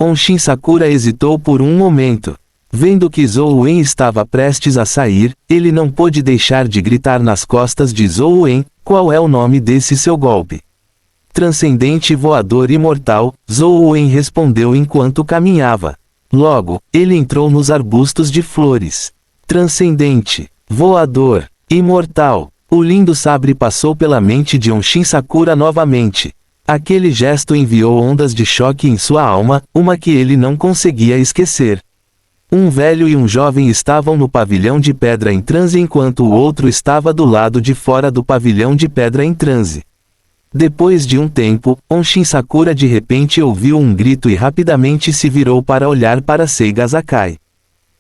Onshin Sakura hesitou por um momento. Vendo que Zhou En estava prestes a sair, ele não pôde deixar de gritar nas costas de Zhou En: "Qual é o nome desse seu golpe?" Transcendente voador imortal, Zhou En respondeu enquanto caminhava. Logo, ele entrou nos arbustos de flores. Transcendente, voador, imortal. O lindo sabre passou pela mente de Onshin Sakura novamente. Aquele gesto enviou ondas de choque em sua alma, uma que ele não conseguia esquecer. Um velho e um jovem estavam no pavilhão de pedra em transe enquanto o outro estava do lado de fora do pavilhão de pedra em transe. Depois de um tempo, Onshin Sakura de repente ouviu um grito e rapidamente se virou para olhar para Seiga Sakai.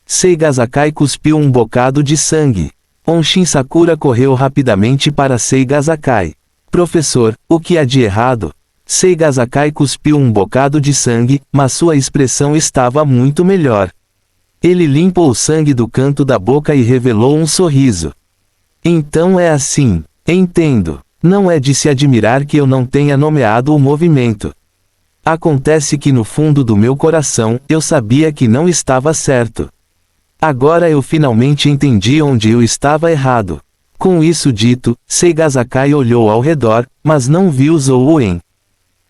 Seiga Sakai cuspiu um bocado de sangue. Onshin Sakura correu rapidamente para Seiga Sakai. "Professor, o que há de errado?" Seiga Sakai cuspiu um bocado de sangue, mas sua expressão estava muito melhor. Ele limpou o sangue do canto da boca e revelou um sorriso. "Então é assim. Entendo. Não é de se admirar que eu não tenha nomeado o movimento. Acontece que no fundo do meu coração, eu sabia que não estava certo. Agora eu finalmente entendi onde eu estava errado." Com isso dito, Seiga Sakai olhou ao redor, mas não viu Zhou En.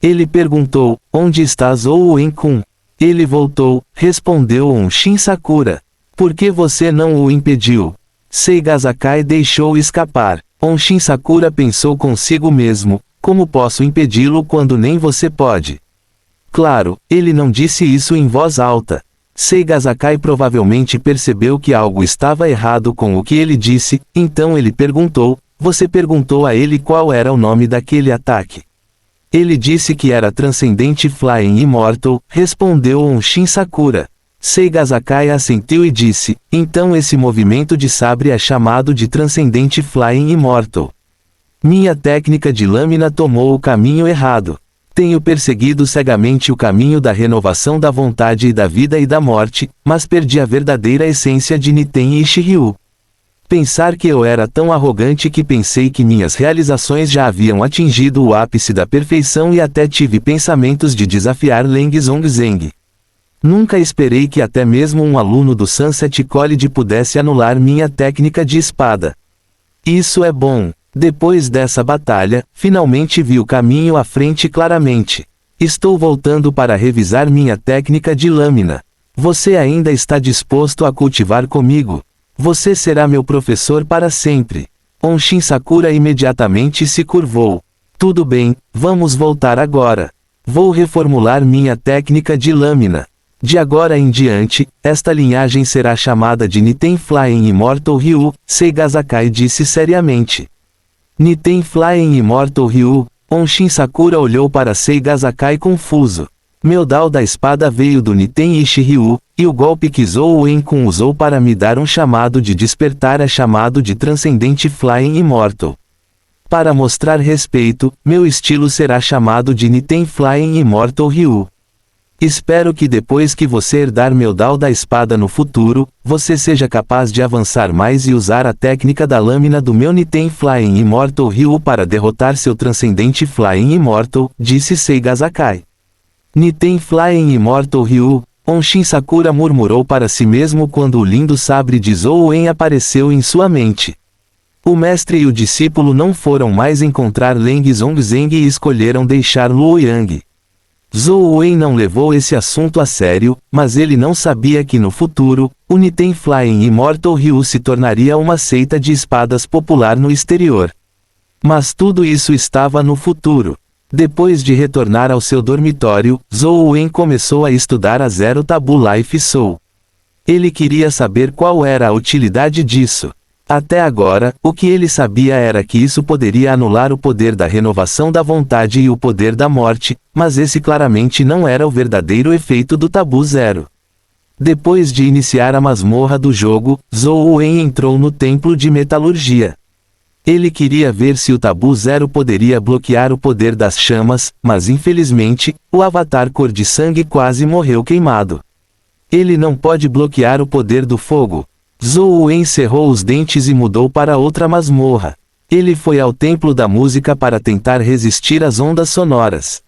Ele perguntou: "Onde está Zhou En-kun?" Ele voltou, respondeu Onshin Sakura. "Por que você não o impediu?" Seiga Sakai deixou escapar. Onshin Sakura pensou consigo mesmo: "Como posso impedi-lo quando nem você pode?" Claro, ele não disse isso em voz alta. Seiga Sakai provavelmente percebeu que algo estava errado com o que ele disse, então ele perguntou: "Você perguntou a ele qual era o nome daquele ataque?" "Ele disse que era Transcendente Flying Immortal", respondeu Onshin Sakura. Seiga Sakai assentiu e disse: "Então esse movimento de sabre é chamado de Transcendente Flying Immortal. Minha técnica de lâmina tomou o caminho errado. Tenho perseguido cegamente o caminho da renovação da vontade e da vida e da morte, mas perdi a verdadeira essência de Niten e Shiryu. Pensar que eu era tão arrogante que pensei que minhas realizações já haviam atingido o ápice da perfeição e até tive pensamentos de desafiar Leng Zhongzheng. Nunca esperei que até mesmo um aluno do Sunset College pudesse anular minha técnica de espada. Isso é bom. Depois dessa batalha, finalmente vi o caminho à frente claramente. Estou voltando para revisar minha técnica de lâmina. Você ainda está disposto a cultivar comigo? Você será meu professor para sempre." Onshin Sakura imediatamente se curvou. "Tudo bem, vamos voltar agora. Vou reformular minha técnica de lâmina. De agora em diante, esta linhagem será chamada de Niten Flying Immortal Ryu", Seiga Sakai disse seriamente. "Niten Flying Immortal Ryu." Onshin Sakura olhou para Seiga Sakai confuso. Meu Dao da espada veio do Niten Ishi Ryu, e o golpe que Zhou En-kun usou para me dar um chamado de despertar é chamado de Transcendente Flying Immortal. Para mostrar respeito, meu estilo será chamado de Niten Flying Immortal Ryu. Espero que depois que você herdar meu Dao da espada no futuro, você seja capaz de avançar mais e usar a técnica da lâmina do meu Niten Flying Immortal Ryu para derrotar seu Transcendente Flying Immortal, disse Seiga Sakai. "Niten Flying Immortal Ryu", Onshin Sakura murmurou para si mesmo quando o lindo sabre de Zhou En apareceu em sua mente. O mestre e o discípulo não foram mais encontrar Leng Zhongzheng e escolheram deixar Luoyang. Zhou Wen não levou esse assunto a sério, mas ele não sabia que no futuro, o Niten Flying Immortal Ryu se tornaria uma seita de espadas popular no exterior. Mas tudo isso estava no futuro. Depois de retornar ao seu dormitório, Zhou Wen começou a estudar a Zero Tabu Life Soul. Ele queria saber qual era a utilidade disso. Até agora, o que ele sabia era que isso poderia anular o poder da renovação da vontade e o poder da morte, mas esse claramente não era o verdadeiro efeito do Tabu Zero. Depois de iniciar a masmorra do jogo, Zhou Wen entrou no templo de metalurgia. Ele queria ver se o Tabu Zero poderia bloquear o poder das chamas, mas infelizmente, o avatar cor de sangue quase morreu queimado. Ele não pode bloquear o poder do fogo. Zhou Wen cerrou os dentes e mudou para outra masmorra. Ele foi ao templo da música para tentar resistir às ondas sonoras.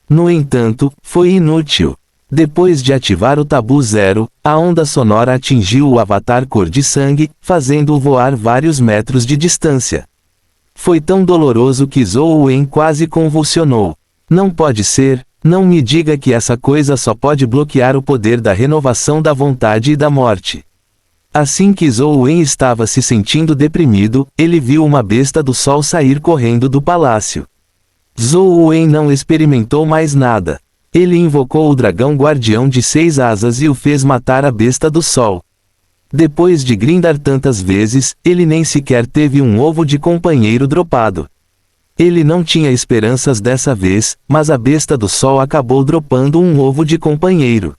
No entanto, foi inútil. Depois de ativar o Tabu Zero, a onda sonora atingiu o avatar cor de sangue, fazendo-o voar vários metros de distância. Foi tão doloroso que Zhou Wen quase convulsionou. Não pode ser, não me diga que essa coisa só pode bloquear o poder da renovação da vontade e da morte. Assim que Zhou Wen estava se sentindo deprimido, ele viu uma besta do sol sair correndo do palácio. Zhou Wen não experimentou mais nada. Ele invocou o dragão guardião de 6 asas e o fez matar a besta do sol. Depois de grindar tantas vezes, ele nem sequer teve um ovo de companheiro dropado. Ele não tinha esperanças dessa vez, mas a besta do sol acabou dropando um ovo de companheiro.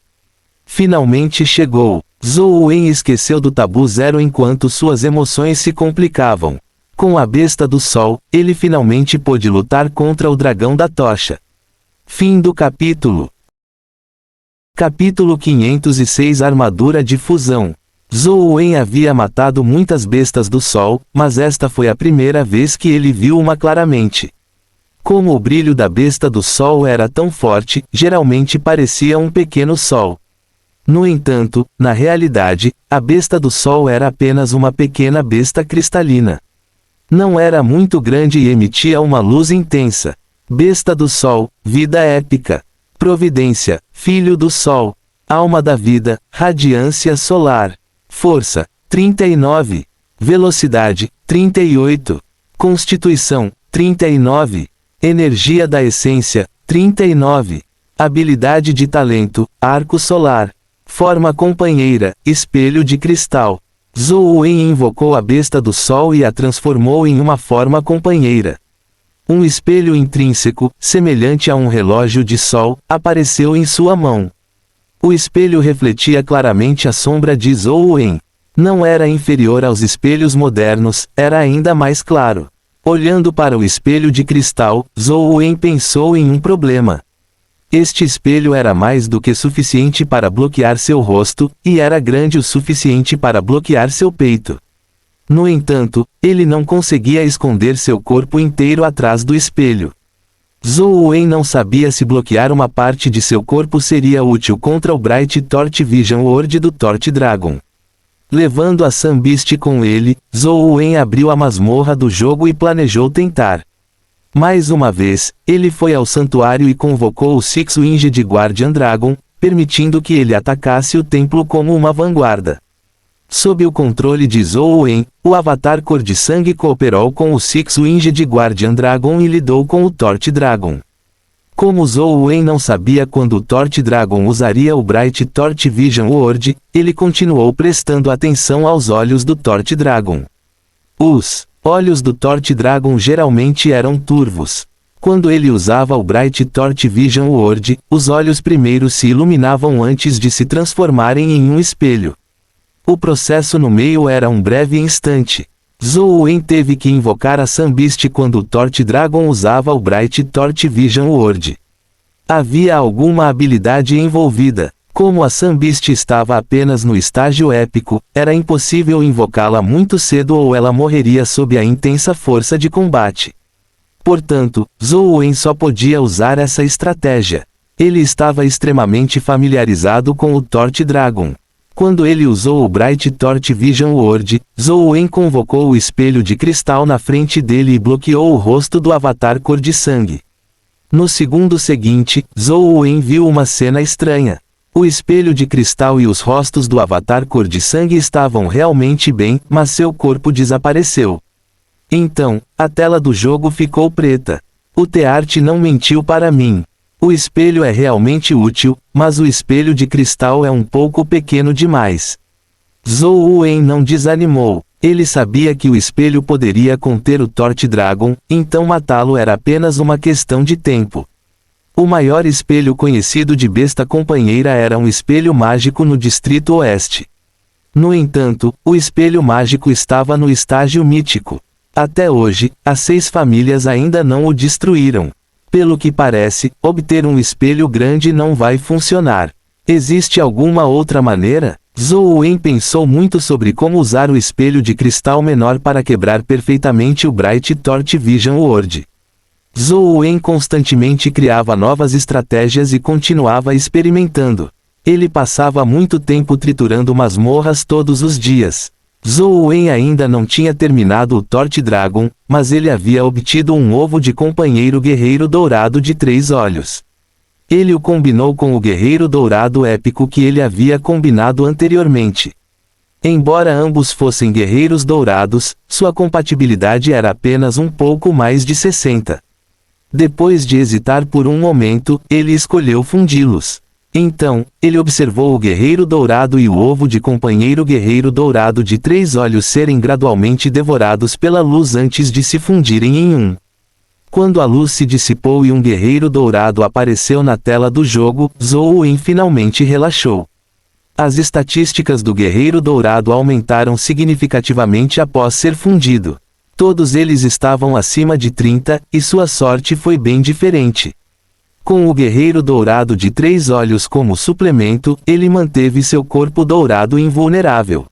Finalmente chegou. Zhou Wen esqueceu do Tabu Zero enquanto suas emoções se complicavam. Com a besta do sol, ele finalmente pôde lutar contra o dragão da tocha. Fim do capítulo. Capítulo 506 Armadura de Fusão. Zhou Wen havia matado muitas bestas do sol, mas esta foi a primeira vez que ele viu uma claramente. Como o brilho da besta do sol era tão forte, geralmente parecia um pequeno sol. No entanto, na realidade, a besta do sol era apenas uma pequena besta cristalina. Não era muito grande e emitia uma luz intensa. Besta do sol, vida épica. Providência, filho do sol. Alma da vida, radiância solar. Força, 39. Velocidade, 38. Constituição, 39. Energia da essência, 39. Habilidade de talento, arco solar. Forma companheira, espelho de cristal. Zhou Wen invocou a besta do sol e a transformou em uma forma companheira. Um espelho intrínseco, semelhante a um relógio de sol, apareceu em sua mão. O espelho refletia claramente a sombra de Zhou Wen. Não era inferior aos espelhos modernos, era ainda mais claro. Olhando para o espelho de cristal, Zhou Wen pensou em um problema. Este espelho era mais do que suficiente para bloquear seu rosto, e era grande o suficiente para bloquear seu peito. No entanto, ele não conseguia esconder seu corpo inteiro atrás do espelho. Zhou Wen não sabia se bloquear uma parte de seu corpo seria útil contra o Bright Torch Vision Ward do Torch Dragon. Levando a Sun Beast com ele, Zhou Wen abriu a masmorra do jogo e planejou tentar. Mais uma vez, ele foi ao santuário e convocou o Six-Winged Guardian Dragon, permitindo que ele atacasse o templo como uma vanguarda. Sob o controle de Zhou Wen, o avatar cor de sangue cooperou com o Six-Winged Guardian Dragon e lidou com o Torch Dragon. Como Zhou Wen não sabia quando o Torch Dragon usaria o Bright Torch Vision Ward, ele continuou prestando atenção aos olhos do Torch Dragon. Os olhos do Torch Dragon geralmente eram turvos. Quando ele usava o Bright Torch Vision Ward, os olhos primeiro se iluminavam antes de se transformarem em um espelho. O processo no meio era um breve instante. Zhou Wen teve que invocar a Sun Beast quando o Torch Dragon usava o Bright Torch Vision Ward. Havia alguma habilidade envolvida. Como a Sun Beast estava apenas no estágio épico, era impossível invocá-la muito cedo ou ela morreria sob a intensa força de combate. Portanto, Zhou Wen só podia usar essa estratégia. Ele estava extremamente familiarizado com o Torch Dragon. Quando ele usou o Bright Torch Vision Ward, Zhou Wen convocou o espelho de cristal na frente dele e bloqueou o rosto do avatar cor de sangue. No segundo seguinte, Zhou Wen viu uma cena estranha. O espelho de cristal e os rostos do avatar cor de sangue estavam realmente bem, mas seu corpo desapareceu. Então, a tela do jogo ficou preta. O T-Art não mentiu para mim. O espelho é realmente útil, mas o espelho de cristal é um pouco pequeno demais. Zhou Wen não desanimou. Ele sabia que o espelho poderia conter o Torch Dragon, então matá-lo era apenas uma questão de tempo. O maior espelho conhecido de besta companheira era um espelho mágico no Distrito Oeste. No entanto, o espelho mágico estava no estágio mítico. Até hoje, as 6 famílias ainda não o destruíram. Pelo que parece, obter um espelho grande não vai funcionar. Existe alguma outra maneira? Zhou Wen pensou muito sobre como usar o espelho de cristal menor para quebrar perfeitamente o Bright Torch Vision World. Zhou Wen constantemente criava novas estratégias e continuava experimentando. Ele passava muito tempo triturando masmorras todos os dias. Zhou Wen ainda não tinha terminado o Torch Dragon, mas ele havia obtido um ovo de companheiro guerreiro dourado de 3 olhos. Ele o combinou com o guerreiro dourado épico que ele havia combinado anteriormente. Embora ambos fossem guerreiros dourados, sua compatibilidade era apenas um pouco mais de 60. Depois de hesitar por um momento, ele escolheu fundi-los. Então, ele observou o guerreiro dourado e o ovo de companheiro guerreiro dourado de 3 olhos serem gradualmente devorados pela luz antes de se fundirem em um. Quando a luz se dissipou e um guerreiro dourado apareceu na tela do jogo, Zhou Wen finalmente relaxou. As estatísticas do guerreiro dourado aumentaram significativamente após ser fundido. Todos eles estavam acima de 30, e sua sorte foi bem diferente. Com o guerreiro dourado de 3 olhos como suplemento, ele manteve seu corpo dourado invulnerável.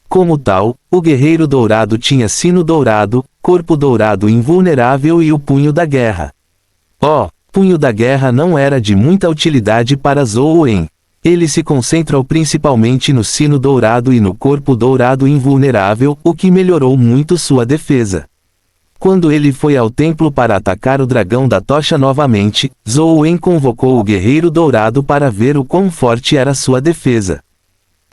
Como tal, o guerreiro dourado tinha sino dourado, corpo dourado invulnerável e o punho da guerra. Punho da guerra não era de muita utilidade para Zhou Wen. Ele se concentrou principalmente no sino dourado e no corpo dourado invulnerável, o que melhorou muito sua defesa. Quando ele foi ao templo para atacar o dragão da tocha novamente, Zhou Wen convocou o guerreiro dourado para ver o quão forte era sua defesa.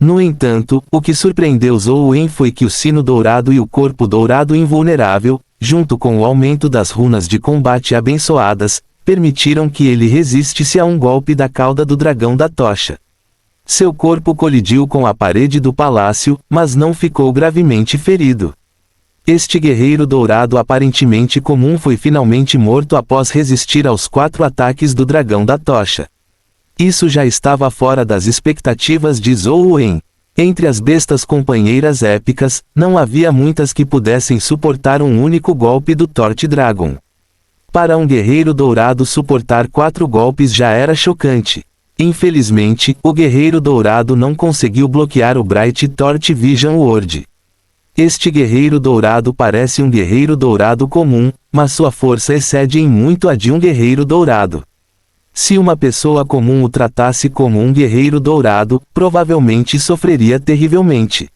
No entanto, o que surpreendeu Zhou Wen foi que o sino dourado e o corpo dourado invulnerável, junto com o aumento das runas de combate abençoadas, permitiram que ele resistisse a um golpe da cauda do dragão da tocha. Seu corpo colidiu com a parede do palácio, mas não ficou gravemente ferido. Este guerreiro dourado aparentemente comum foi finalmente morto após resistir aos 4 ataques do dragão da tocha. Isso já estava fora das expectativas de Zhou Wen. Entre as bestas companheiras épicas, não havia muitas que pudessem suportar um único golpe do Torch Dragon. Para um guerreiro dourado suportar 4 golpes já era chocante. Infelizmente, o guerreiro dourado não conseguiu bloquear o Bright Torch Vision World. Este guerreiro dourado parece um guerreiro dourado comum, mas sua força excede em muito a de um guerreiro dourado. Se uma pessoa comum o tratasse como um guerreiro dourado, provavelmente sofreria terrivelmente.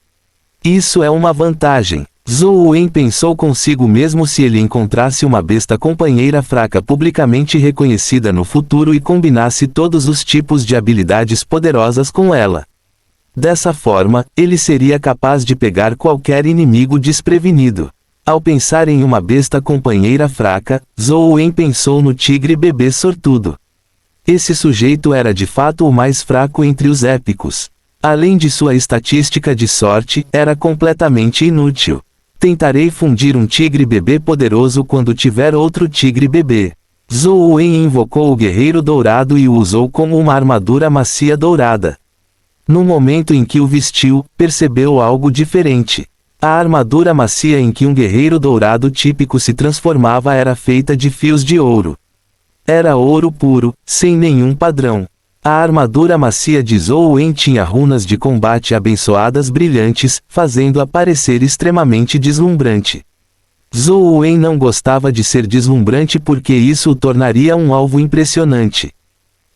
Isso é uma vantagem. Zhou Wen pensou consigo mesmo se ele encontrasse uma besta companheira fraca publicamente reconhecida no futuro e combinasse todos os tipos de habilidades poderosas com ela. Dessa forma, ele seria capaz de pegar qualquer inimigo desprevenido. Ao pensar em uma besta companheira fraca, Zhou Wen pensou no tigre bebê sortudo. Esse sujeito era de fato o mais fraco entre os épicos. Além de sua estatística de sorte, era completamente inútil. Tentarei fundir um tigre bebê poderoso quando tiver outro tigre bebê. Zhou Wen invocou o guerreiro dourado e o usou como uma armadura macia dourada. No momento em que o vestiu, percebeu algo diferente. A armadura macia em que um guerreiro dourado típico se transformava era feita de fios de ouro. Era ouro puro, sem nenhum padrão. A armadura macia de Zhou Wen tinha runas de combate abençoadas brilhantes, fazendo-a parecer extremamente deslumbrante. Zhou Wen não gostava de ser deslumbrante porque isso o tornaria um alvo impressionante.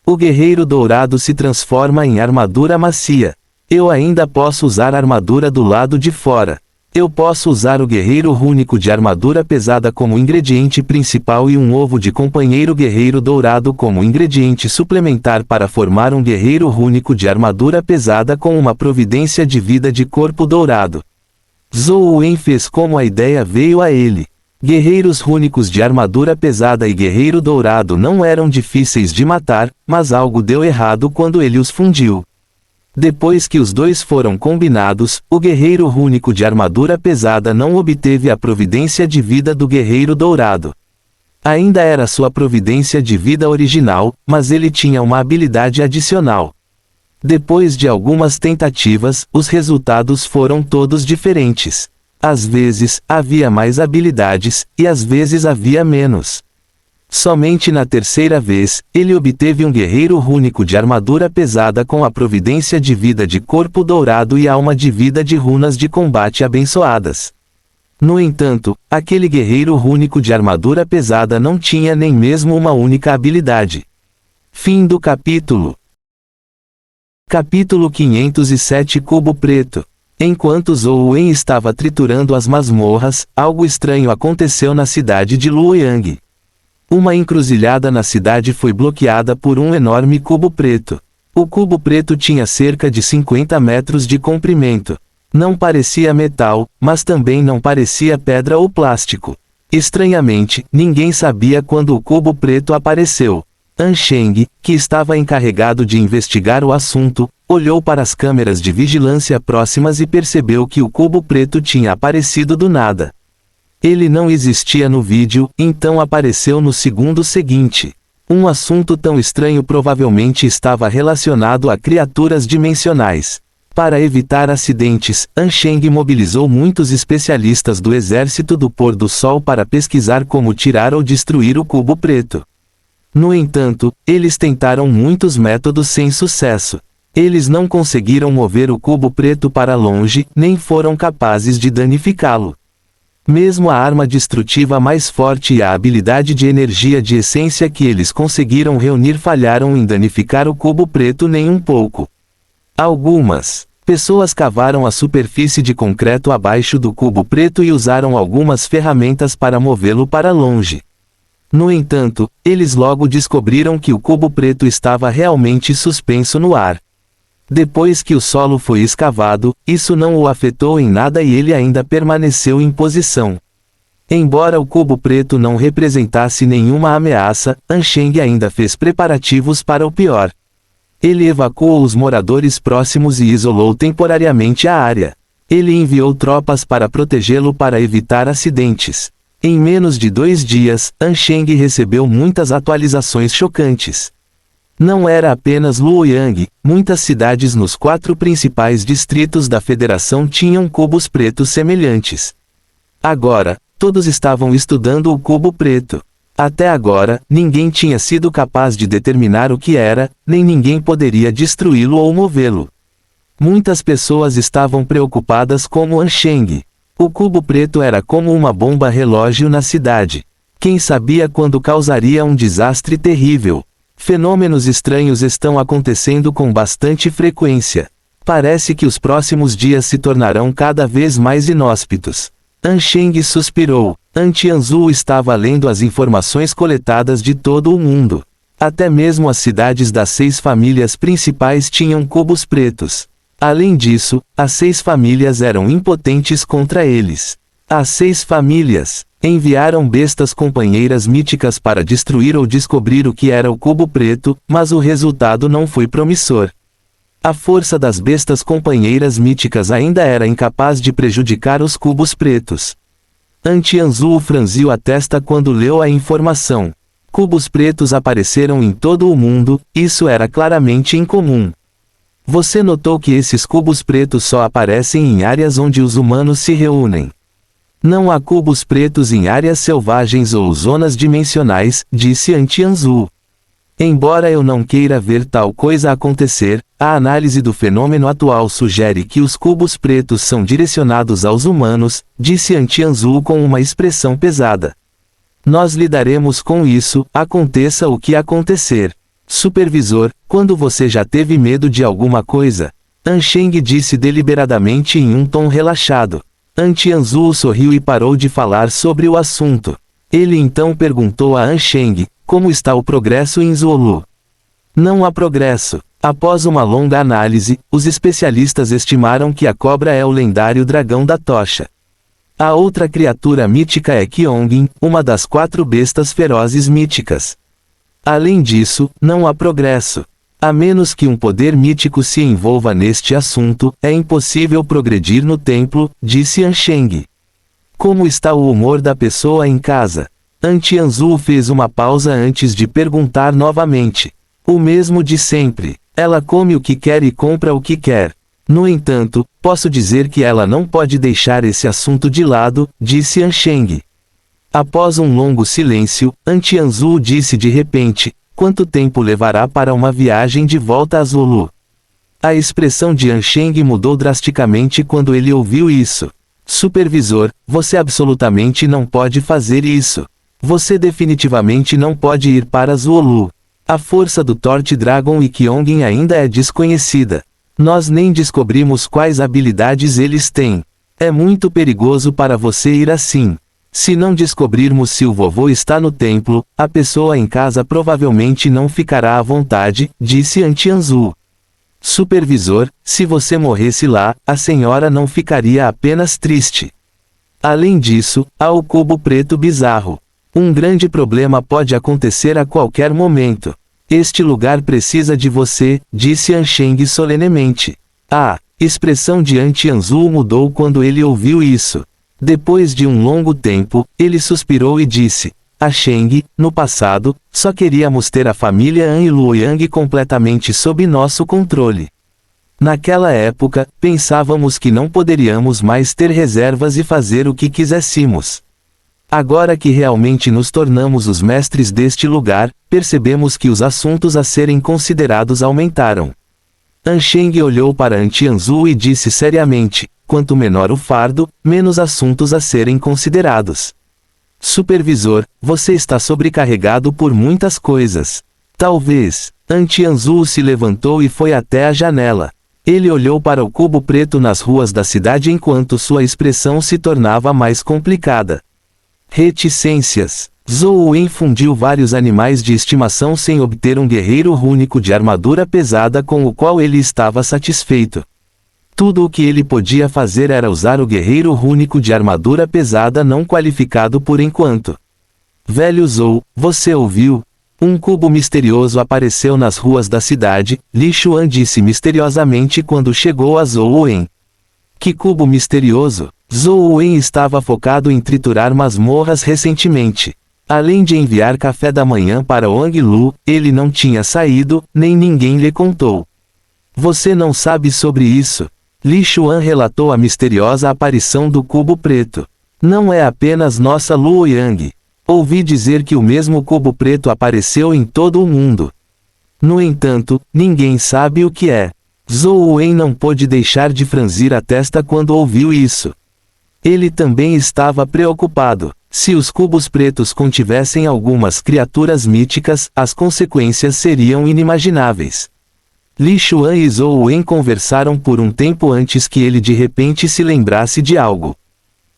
O guerreiro dourado se transforma em armadura macia. Eu ainda posso usar a armadura do lado de fora. Eu posso usar o guerreiro rúnico de armadura pesada como ingrediente principal e um ovo de companheiro guerreiro dourado como ingrediente suplementar para formar um guerreiro rúnico de armadura pesada com uma providência de vida de corpo dourado. Zhou Wen fez como a ideia veio a ele. Guerreiros rúnicos de armadura pesada e guerreiro dourado não eram difíceis de matar, mas algo deu errado quando ele os fundiu. Depois que os dois foram combinados, o guerreiro rúnico de armadura pesada não obteve a providência de vida do guerreiro dourado. Ainda era sua providência de vida original, mas ele tinha uma habilidade adicional. Depois de algumas tentativas, os resultados foram todos diferentes. Às vezes, havia mais habilidades, e às vezes havia menos. Somente na terceira vez, ele obteve um guerreiro rúnico de armadura pesada com a providência de vida de corpo dourado e alma de vida de runas de combate abençoadas. No entanto, aquele guerreiro rúnico de armadura pesada não tinha nem mesmo uma única habilidade. Fim do capítulo. Capítulo 507 Cubo Preto. Enquanto Zhou Wen estava triturando as masmorras, algo estranho aconteceu na cidade de Luoyang. Uma encruzilhada na cidade foi bloqueada por um enorme cubo preto. O cubo preto tinha cerca de 50 metros de comprimento. Não parecia metal, mas também não parecia pedra ou plástico. Estranhamente, ninguém sabia quando o cubo preto apareceu. An Sheng, que estava encarregado de investigar o assunto, olhou para as câmeras de vigilância próximas e percebeu que o cubo preto tinha aparecido do nada. Ele não existia no vídeo, então apareceu no segundo seguinte. Um assunto tão estranho provavelmente estava relacionado a criaturas dimensionais. Para evitar acidentes, An Sheng mobilizou muitos especialistas do Exército do Pôr do Sol para pesquisar como tirar ou destruir o cubo preto. No entanto, eles tentaram muitos métodos sem sucesso. Eles não conseguiram mover o cubo preto para longe, nem foram capazes de danificá-lo. Mesmo a arma destrutiva mais forte e a habilidade de energia de essência que eles conseguiram reunir falharam em danificar o cubo preto nem um pouco. Algumas pessoas cavaram a superfície de concreto abaixo do cubo preto e usaram algumas ferramentas para movê-lo para longe. No entanto, eles logo descobriram que o cubo preto estava realmente suspenso no ar. Depois que o solo foi escavado, isso não o afetou em nada e ele ainda permaneceu em posição. Embora o cubo preto não representasse nenhuma ameaça, An Sheng ainda fez preparativos para o pior. Ele evacuou os moradores próximos e isolou temporariamente a área. Ele enviou tropas para protegê-lo para evitar acidentes. Em menos de 2 dias, An Sheng recebeu muitas atualizações chocantes. Não era apenas Luoyang, muitas cidades nos 4 principais distritos da Federação tinham cubos pretos semelhantes. Agora, todos estavam estudando o cubo preto. Até agora, ninguém tinha sido capaz de determinar o que era, nem ninguém poderia destruí-lo ou movê-lo. Muitas pessoas estavam preocupadas como An Sheng. O cubo preto era como uma bomba relógio na cidade. Quem sabia quando causaria um desastre terrível? Fenômenos estranhos estão acontecendo com bastante frequência. Parece que os próximos dias se tornarão cada vez mais inóspitos. An Sheng suspirou. An Tianzu estava lendo as informações coletadas de todo o mundo. Até mesmo as cidades das 6 famílias principais tinham cubos pretos. Além disso, as 6 famílias eram impotentes contra eles. As 6 famílias enviaram bestas companheiras míticas para destruir ou descobrir o que era o cubo preto, mas o resultado não foi promissor. A força das bestas companheiras míticas ainda era incapaz de prejudicar os cubos pretos. An Tianzu franziu a testa quando leu a informação. Cubos pretos apareceram em todo o mundo, isso era claramente incomum. Você notou que esses cubos pretos só aparecem em áreas onde os humanos se reúnem. Não há cubos pretos em áreas selvagens ou zonas dimensionais, disse An Tianzu. Embora eu não queira ver tal coisa acontecer, a análise do fenômeno atual sugere que os cubos pretos são direcionados aos humanos, disse An Tianzu com uma expressão pesada. Nós lidaremos com isso, aconteça o que acontecer. Supervisor, quando você já teve medo de alguma coisa? An Sheng disse deliberadamente em um tom relaxado. An Tianzhu sorriu e parou de falar sobre o assunto. Ele então perguntou a An Sheng, como está o progresso em Zhuolu? Não há progresso. Após uma longa análise, os especialistas estimaram que a cobra é o lendário dragão da tocha. A outra criatura mítica é Kyongin, uma das 4 bestas ferozes míticas. Além disso, não há progresso. A menos que um poder mítico se envolva neste assunto, é impossível progredir no templo, disse An Sheng. Como está o humor da pessoa em casa? An Tianzhu fez uma pausa antes de perguntar novamente. O mesmo de sempre. Ela come o que quer e compra o que quer. No entanto, posso dizer que ela não pode deixar esse assunto de lado, disse An Sheng. Após um longo silêncio, An Tianzhu disse de repente, quanto tempo levará para uma viagem de volta a Zhuolu? A expressão de An Sheng mudou drasticamente quando ele ouviu isso. Supervisor, você absolutamente não pode fazer isso. Você definitivamente não pode ir para Zhuolu. A força do Torte Dragon e Kyongin ainda é desconhecida. Nós nem descobrimos quais habilidades eles têm. É muito perigoso para você ir assim. Se não descobrirmos se o vovô está no templo, a pessoa em casa provavelmente não ficará à vontade, disse An Tianzhu. Supervisor, se você morresse lá, a senhora não ficaria apenas triste. Além disso, há o cubo preto bizarro. Um grande problema pode acontecer a qualquer momento. Este lugar precisa de você, disse An Sheng solenemente. A expressão de An Tianzhu mudou quando ele ouviu isso. Depois de um longo tempo, ele suspirou e disse, An Sheng, no passado, só queríamos ter a família An e Luoyang completamente sob nosso controle. Naquela época, pensávamos que não poderíamos mais ter reservas e fazer o que quiséssemos. Agora que realmente nos tornamos os mestres deste lugar, percebemos que os assuntos a serem considerados aumentaram. An Sheng olhou para An Tianzhu e disse seriamente, quanto menor o fardo, menos assuntos a serem considerados. Supervisor, você está sobrecarregado por muitas coisas. Talvez. An Tianzhu se levantou e foi até a janela. Ele olhou para o cubo preto nas ruas da cidade enquanto sua expressão se tornava mais complicada. Reticências. Zhou Wen fundiu vários animais de estimação sem obter um guerreiro rúnico de armadura pesada com o qual ele estava satisfeito. Tudo o que ele podia fazer era usar o guerreiro rúnico de armadura pesada não qualificado por enquanto. Velho Zhou, você ouviu? Um cubo misterioso apareceu nas ruas da cidade, Li Xuan disse misteriosamente quando chegou a Zhou Wen. Que cubo misterioso? Zhou Wen estava focado em triturar masmorras recentemente. Além de enviar café da manhã para Wang Lu, ele não tinha saído, nem ninguém lhe contou. Você não sabe sobre isso. Li Xuan relatou a misteriosa aparição do cubo preto. Não é apenas nossa Luoyang. Ouvi dizer que o mesmo cubo preto apareceu em todo o mundo. No entanto, ninguém sabe o que é. Zhou Wen não pôde deixar de franzir a testa quando ouviu isso. Ele também estava preocupado. Se os cubos pretos contivessem algumas criaturas míticas, as consequências seriam inimagináveis. Li Xuan e Zhou Wen conversaram por um tempo antes que ele de repente se lembrasse de algo.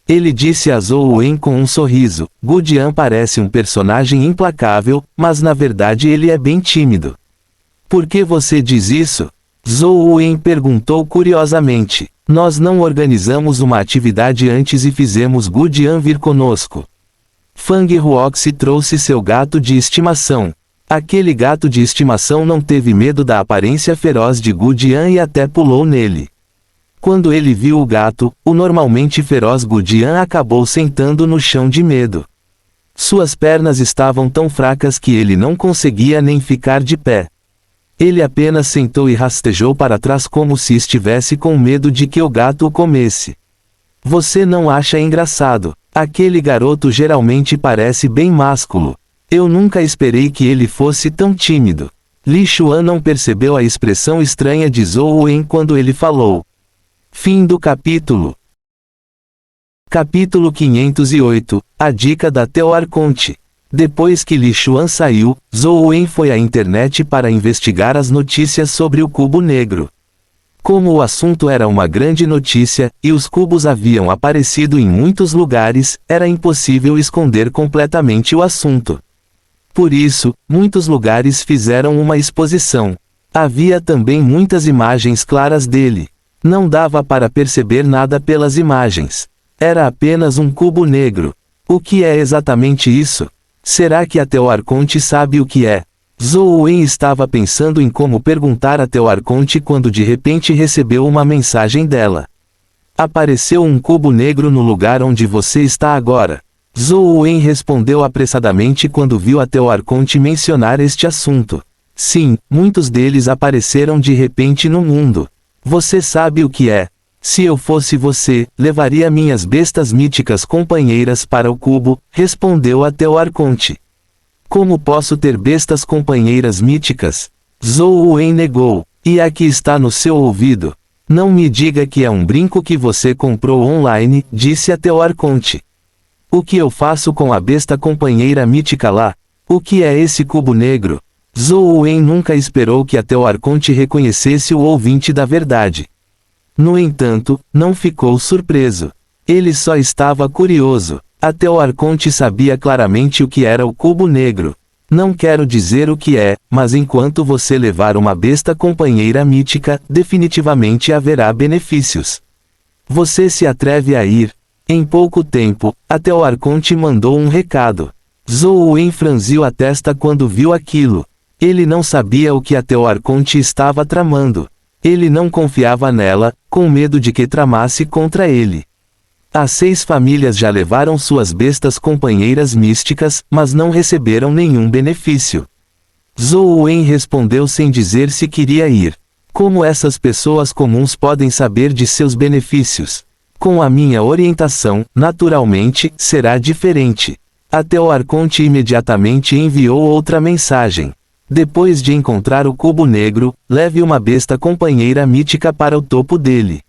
Ele disse a Zhou Wen com um sorriso, Gu Dian parece um personagem implacável, mas na verdade ele é bem tímido. Por que você diz isso? Zhou Wen perguntou curiosamente. Nós não organizamos uma atividade antes e fizemos Gu Dian vir conosco. Fang Huoxi trouxe seu gato de estimação. Aquele gato de estimação não teve medo da aparência feroz de Gu Dian e até pulou nele. Quando ele viu o gato, o normalmente feroz Gu Dian acabou sentando no chão de medo. Suas pernas estavam tão fracas que ele não conseguia nem ficar de pé. Ele apenas sentou e rastejou para trás como se estivesse com medo de que o gato o comesse. Você não acha engraçado? Aquele garoto geralmente parece bem másculo. Eu nunca esperei que ele fosse tão tímido. Li Xuan não percebeu a expressão estranha de Zhou Wen quando ele falou. Fim do capítulo. Capítulo 508, a dica da Teoarconte. Depois que Li Xuan saiu, Zhou Wen foi à internet para investigar as notícias sobre o cubo negro. Como o assunto era uma grande notícia, e os cubos haviam aparecido em muitos lugares, era impossível esconder completamente o assunto. Por isso, muitos lugares fizeram uma exposição. Havia também muitas imagens claras dele. Não dava para perceber nada pelas imagens. Era apenas um cubo negro. O que é exatamente isso? Será que até o Arconte sabe o que é? Zhou Wen estava pensando em como perguntar até o Arconte quando de repente recebeu uma mensagem dela. Apareceu um cubo negro no lugar onde você está agora. Zhou Wen respondeu apressadamente quando viu até o Arconte mencionar este assunto. Sim, muitos deles apareceram de repente no mundo. Você sabe o que é? Se eu fosse você, levaria minhas bestas míticas companheiras para o cubo, respondeu até o Arconte. Como posso ter bestas companheiras míticas? Zhou Wen negou. E aqui está no seu ouvido. Não me diga que é um brinco que você comprou online, disse até o Arconte. O que eu faço com a besta companheira mítica lá? O que é esse cubo negro? Zhou Wen nunca esperou que até o Arconte reconhecesse o ouvinte da verdade. No entanto, não ficou surpreso. Ele só estava curioso. Até o Arconte sabia claramente o que era o cubo negro. Não quero dizer o que é, mas enquanto você levar uma besta companheira mítica, definitivamente haverá benefícios. Você se atreve a ir? Em pouco tempo, até o Arconte mandou um recado. Zhou Wen franziu a testa quando viu aquilo. Ele não sabia o que até o Arconte estava tramando. Ele não confiava nela, com medo de que tramasse contra ele. As 6 famílias já levaram suas bestas companheiras místicas, mas não receberam nenhum benefício. Zhou Wen respondeu sem dizer se queria ir. Como essas pessoas comuns podem saber de seus benefícios? Com a minha orientação, naturalmente, será diferente. Até o Arconte imediatamente enviou outra mensagem. Depois de encontrar o cubo negro, leve uma besta companheira mítica para o topo dele.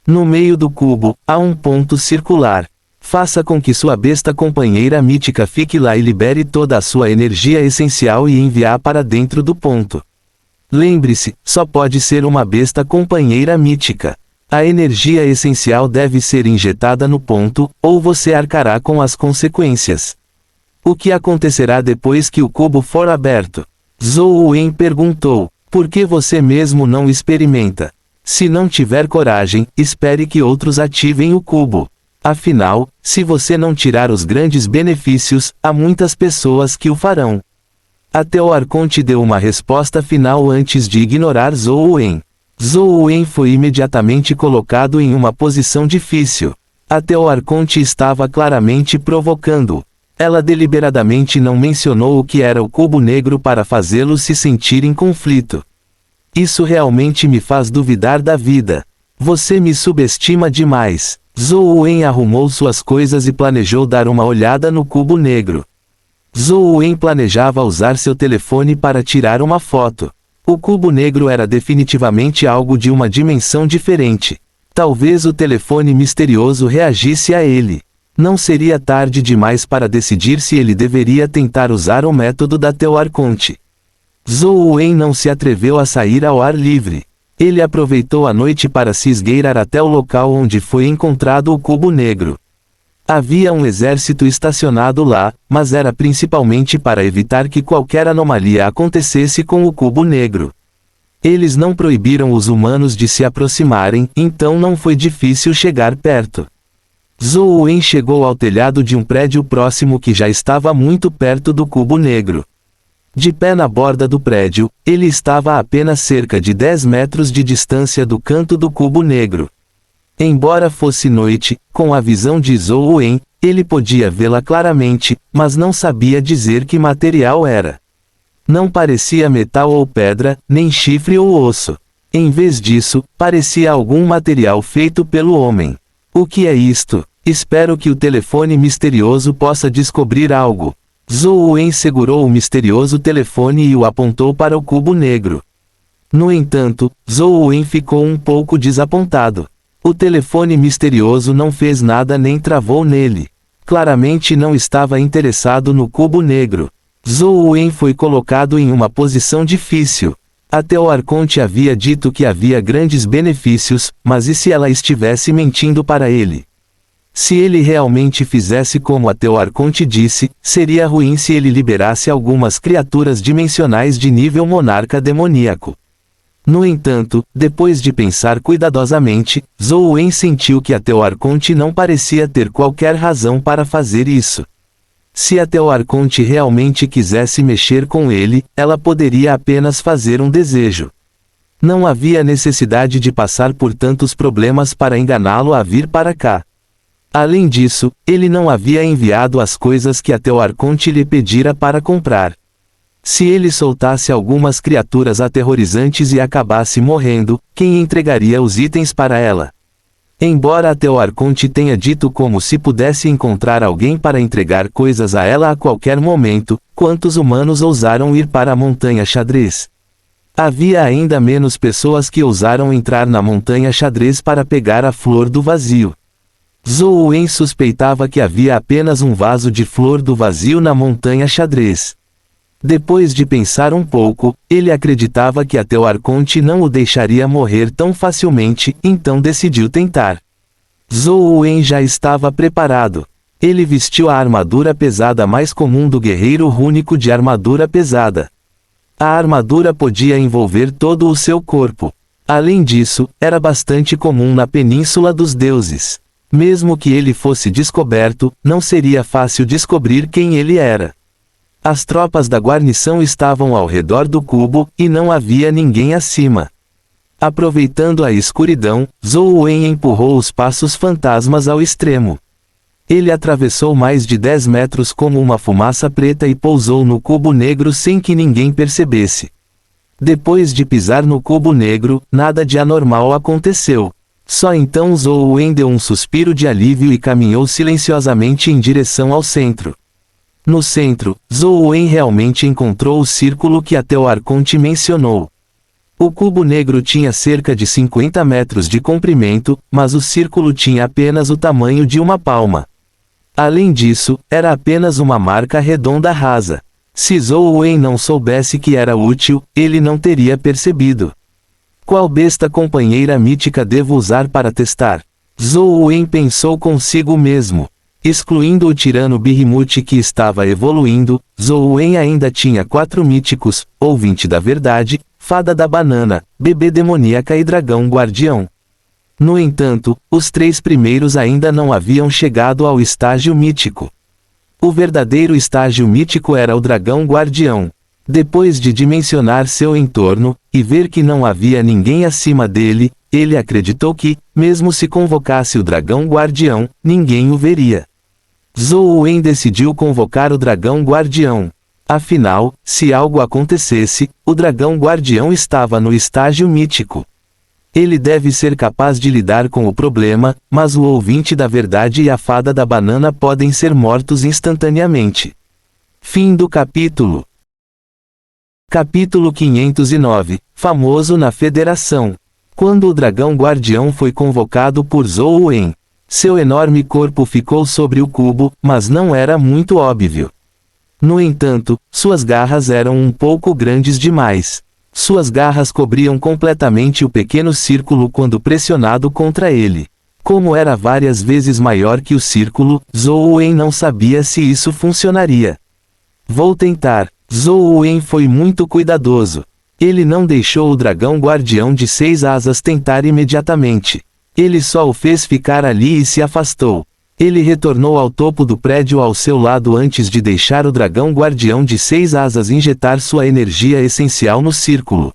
No meio do cubo, há um ponto circular. Faça com que sua besta companheira mítica fique lá e libere toda a sua energia essencial e enviar para dentro do ponto. Lembre-se, só pode ser uma besta companheira mítica. A energia essencial deve ser injetada no ponto, ou você arcará com as consequências. O que acontecerá depois que o cubo for aberto? Zhou Wen perguntou. Por que você mesmo não experimenta? Se não tiver coragem, espere que outros ativem o cubo. Afinal, se você não tirar os grandes benefícios, há muitas pessoas que o farão. Até o Arconte deu uma resposta final antes de ignorar Zhou Wen. Zhou Wen foi imediatamente colocado em uma posição difícil. Até o Arconte estava claramente provocando. Ela deliberadamente não mencionou o que era o cubo negro para fazê-lo se sentir em conflito. Isso realmente me faz duvidar da vida. Você me subestima demais. Zhou Wen arrumou suas coisas e planejou dar uma olhada no cubo negro. Zhou Wen planejava usar seu telefone para tirar uma foto. O cubo negro era definitivamente algo de uma dimensão diferente. Talvez o telefone misterioso reagisse a ele. Não seria tarde demais para decidir se ele deveria tentar usar o método da Teo Arconte. Zhou Wen não se atreveu a sair ao ar livre. Ele aproveitou a noite para se esgueirar até o local onde foi encontrado o cubo negro. Havia um exército estacionado lá, mas era principalmente para evitar que qualquer anomalia acontecesse com o cubo negro. Eles não proibiram os humanos de se aproximarem, então não foi difícil chegar perto. Zhou Wen chegou ao telhado de um prédio próximo que já estava muito perto do cubo negro. De pé na borda do prédio, ele estava a apenas cerca de 10 metros de distância do canto do cubo negro. Embora fosse noite, com a visão de Zhou Wen, ele podia vê-la claramente, mas não sabia dizer que material era. Não parecia metal ou pedra, nem chifre ou osso. Em vez disso, parecia algum material feito pelo homem. O que é isto? Espero que o telefone misterioso possa descobrir algo. Zhou Wen segurou o misterioso telefone e o apontou para o cubo negro. No entanto, Zhou Wen ficou um pouco desapontado. O telefone misterioso não fez nada nem travou nele. Claramente não estava interessado no cubo negro. Zhou Wen foi colocado em uma posição difícil. A Teo Arconte havia dito que havia grandes benefícios, mas e se ela estivesse mentindo para ele? Se ele realmente fizesse como a Teo Arconte disse, seria ruim se ele liberasse algumas criaturas dimensionais de nível monarca demoníaco. No entanto, depois de pensar cuidadosamente, Zhou Wen sentiu que a Teo Arconte não parecia ter qualquer razão para fazer isso. Se a Teo Arconte realmente quisesse mexer com ele, ela poderia apenas fazer um desejo. Não havia necessidade de passar por tantos problemas para enganá-lo a vir para cá. Além disso, ele não havia enviado as coisas que a Teo Arconte lhe pedira para comprar. Se ele soltasse algumas criaturas aterrorizantes e acabasse morrendo, quem entregaria os itens para ela? Embora a Teo Arconte tenha dito como se pudesse encontrar alguém para entregar coisas a ela a qualquer momento, quantos humanos ousaram ir para a Montanha Xadrez? Havia ainda menos pessoas que ousaram entrar na Montanha Xadrez para pegar a Flor do Vazio. Zhou Wen suspeitava que havia apenas um vaso de Flor do Vazio na Montanha Xadrez. Depois de pensar um pouco, ele acreditava que a Teo Arconte não o deixaria morrer tão facilmente, então decidiu tentar. Zhou Wen já estava preparado. Ele vestiu a armadura pesada mais comum do guerreiro rúnico de armadura pesada. A armadura podia envolver todo o seu corpo. Além disso, era bastante comum na Península dos Deuses. Mesmo que ele fosse descoberto, não seria fácil descobrir quem ele era. As tropas da guarnição estavam ao redor do cubo, e não havia ninguém acima. Aproveitando a escuridão, Zhou Wen empurrou os passos fantasmas ao extremo. Ele atravessou mais de 10 metros como uma fumaça preta e pousou no cubo negro sem que ninguém percebesse. Depois de pisar no cubo negro, nada de anormal aconteceu. Só então Zhou Wen deu um suspiro de alívio e caminhou silenciosamente em direção ao centro. No centro, Zhou Wen realmente encontrou o círculo que a Teo Arconte mencionou. O cubo negro tinha cerca de 50 metros de comprimento, mas o círculo tinha apenas o tamanho de uma palma. Além disso, era apenas uma marca redonda rasa. Se Zhou Wen não soubesse que era útil, ele não teria percebido. Qual besta companheira mítica devo usar para testar? Zhou Wen pensou consigo mesmo. Excluindo o tirano Behemoth que estava evoluindo, Zhou Wen ainda tinha 4 míticos, ouvinte da verdade, fada da banana, bebê demoníaca e dragão guardião. No entanto, os 3 primeiros ainda não haviam chegado ao estágio mítico. O verdadeiro estágio mítico era o dragão guardião. Depois de dimensionar seu entorno, e ver que não havia ninguém acima dele, ele acreditou que, mesmo se convocasse o dragão guardião, ninguém o veria. Zhou Wen decidiu convocar o dragão guardião. Afinal, se algo acontecesse, o dragão guardião estava no estágio mítico. Ele deve ser capaz de lidar com o problema, mas o ouvinte da verdade e a fada da banana podem ser mortos instantaneamente. Fim do capítulo. Capítulo 509, famoso na Federação. Quando o dragão guardião foi convocado por Zhou Wen, seu enorme corpo ficou sobre o cubo, mas não era muito óbvio. No entanto, suas garras eram um pouco grandes demais. Suas garras cobriam completamente o pequeno círculo quando pressionado contra ele. Como era várias vezes maior que o círculo, Zhou Wen não sabia se isso funcionaria. Vou tentar. Zhou Wen foi muito cuidadoso. Ele não deixou o dragão guardião de 6 asas tentar imediatamente. Ele só o fez ficar ali e se afastou. Ele retornou ao topo do prédio ao seu lado antes de deixar o dragão guardião de 6 asas injetar sua energia essencial no círculo.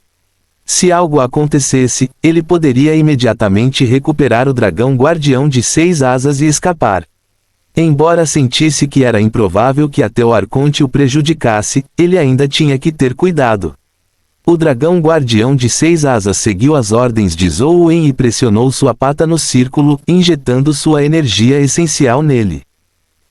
Se algo acontecesse, ele poderia imediatamente recuperar o dragão guardião de 6 asas e escapar. Embora sentisse que era improvável que a Teo Arconte o prejudicasse, ele ainda tinha que ter cuidado. O dragão guardião de 6 asas seguiu as ordens de Zhou Wen e pressionou sua pata no círculo, injetando sua energia essencial nele.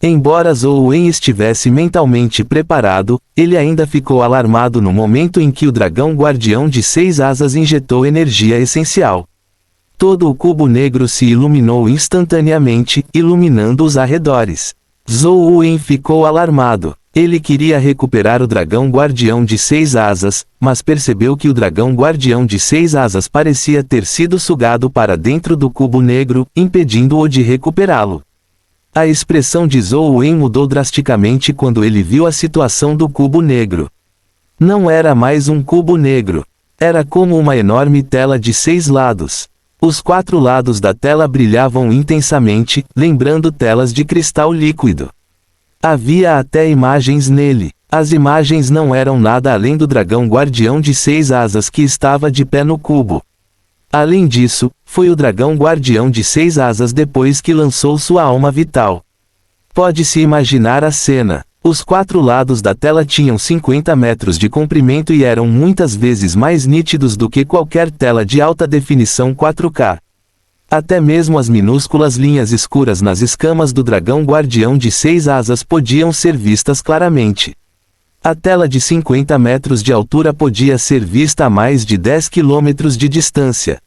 Embora Zhou Wen estivesse mentalmente preparado, ele ainda ficou alarmado no momento em que o dragão guardião de 6 asas injetou energia essencial. Todo o cubo negro se iluminou instantaneamente, iluminando os arredores. Zhou Wen ficou alarmado. Ele queria recuperar o dragão guardião de 6 asas, mas percebeu que o dragão guardião de 6 asas parecia ter sido sugado para dentro do cubo negro, impedindo-o de recuperá-lo. A expressão de Zhou Wen mudou drasticamente quando ele viu a situação do cubo negro. Não era mais um cubo negro. Era como uma enorme tela de 6 lados. Os 4 lados da tela brilhavam intensamente, lembrando telas de cristal líquido. Havia até imagens nele. As imagens não eram nada além do dragão guardião de 6 asas que estava de pé no cubo. Além disso, foi o dragão guardião de 6 asas depois que lançou sua alma vital. Pode-se imaginar a cena. Os 4 lados da tela tinham 50 metros de comprimento e eram muitas vezes mais nítidos do que qualquer tela de alta definição 4K. Até mesmo as minúsculas linhas escuras nas escamas do dragão guardião de 6 asas podiam ser vistas claramente. A tela de 50 metros de altura podia ser vista a mais de 10 quilômetros de distância.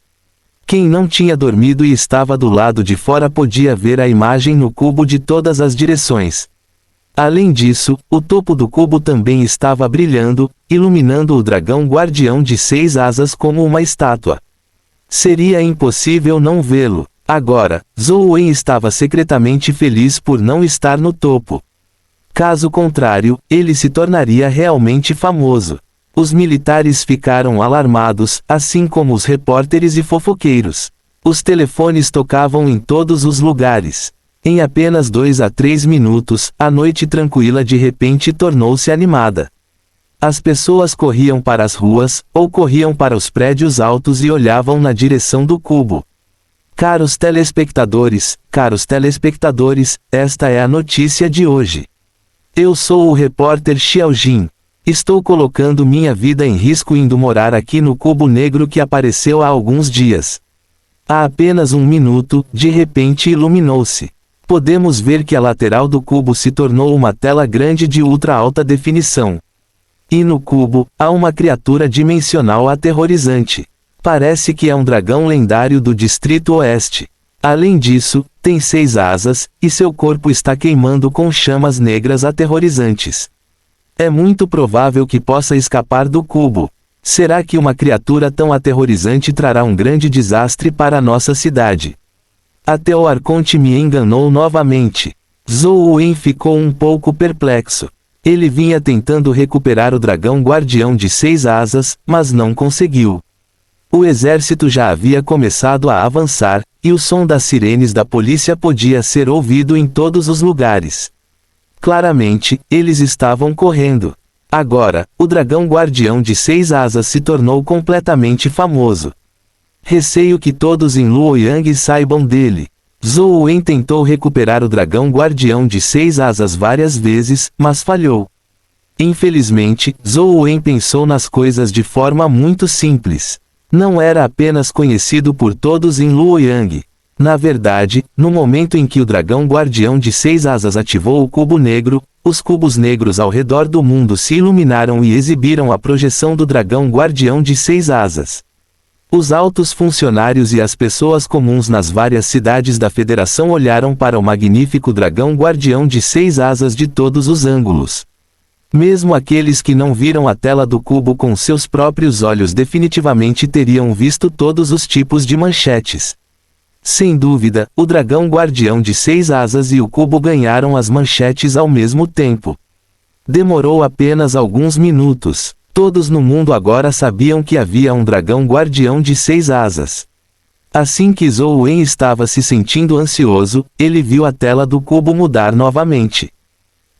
Quem não tinha dormido e estava do lado de fora podia ver a imagem no cubo de todas as direções. Além disso, o topo do cubo também estava brilhando, iluminando o dragão guardião de 6 asas como uma estátua. Seria impossível não vê-lo. Agora, Zhou Wen estava secretamente feliz por não estar no topo. Caso contrário, ele se tornaria realmente famoso. Os militares ficaram alarmados, assim como os repórteres e fofoqueiros. Os telefones tocavam em todos os lugares. Em apenas 2 a 3 minutos, a noite tranquila de repente tornou-se animada. As pessoas corriam para as ruas, ou corriam para os prédios altos e olhavam na direção do cubo. Caros telespectadores, esta é a notícia de hoje. Eu sou o repórter Xiaojin. Estou colocando minha vida em risco indo morar aqui no cubo negro que apareceu há alguns dias. Há apenas 1 minuto, de repente iluminou-se. Podemos ver que a lateral do cubo se tornou uma tela grande de ultra alta definição. E no cubo, há uma criatura dimensional aterrorizante. Parece que é um dragão lendário do Distrito Oeste. Além disso, tem 6 asas, e seu corpo está queimando com chamas negras aterrorizantes. É muito provável que possa escapar do cubo. Será que uma criatura tão aterrorizante trará um grande desastre para nossa cidade? Até o Arconte me enganou novamente. Zhou Wen ficou um pouco perplexo. Ele vinha tentando recuperar o dragão guardião de 6 asas, mas não conseguiu. O exército já havia começado a avançar, e o som das sirenes da polícia podia ser ouvido em todos os lugares. Claramente, eles estavam correndo. Agora, o dragão guardião de 6 asas se tornou completamente famoso. Receio que todos em Luoyang saibam dele. Zhou Wen tentou recuperar o dragão guardião de 6 asas várias vezes, mas falhou. Infelizmente, Zhou Wen pensou nas coisas de forma muito simples. Não era apenas conhecido por todos em Luoyang. Na verdade, no momento em que o dragão guardião de 6 asas ativou o cubo negro, os cubos negros ao redor do mundo se iluminaram e exibiram a projeção do dragão guardião de 6 asas. Os altos funcionários e as pessoas comuns nas várias cidades da Federação olharam para o magnífico dragão guardião de 6 asas de todos os ângulos. Mesmo aqueles que não viram a tela do cubo com seus próprios olhos definitivamente teriam visto todos os tipos de manchetes. Sem dúvida, o dragão guardião de 6 asas e o cubo ganharam as manchetes ao mesmo tempo. Demorou apenas alguns minutos. Todos no mundo agora sabiam que havia um dragão guardião de 6 asas. Assim que Zhou Wen estava se sentindo ansioso, ele viu a tela do cubo mudar novamente.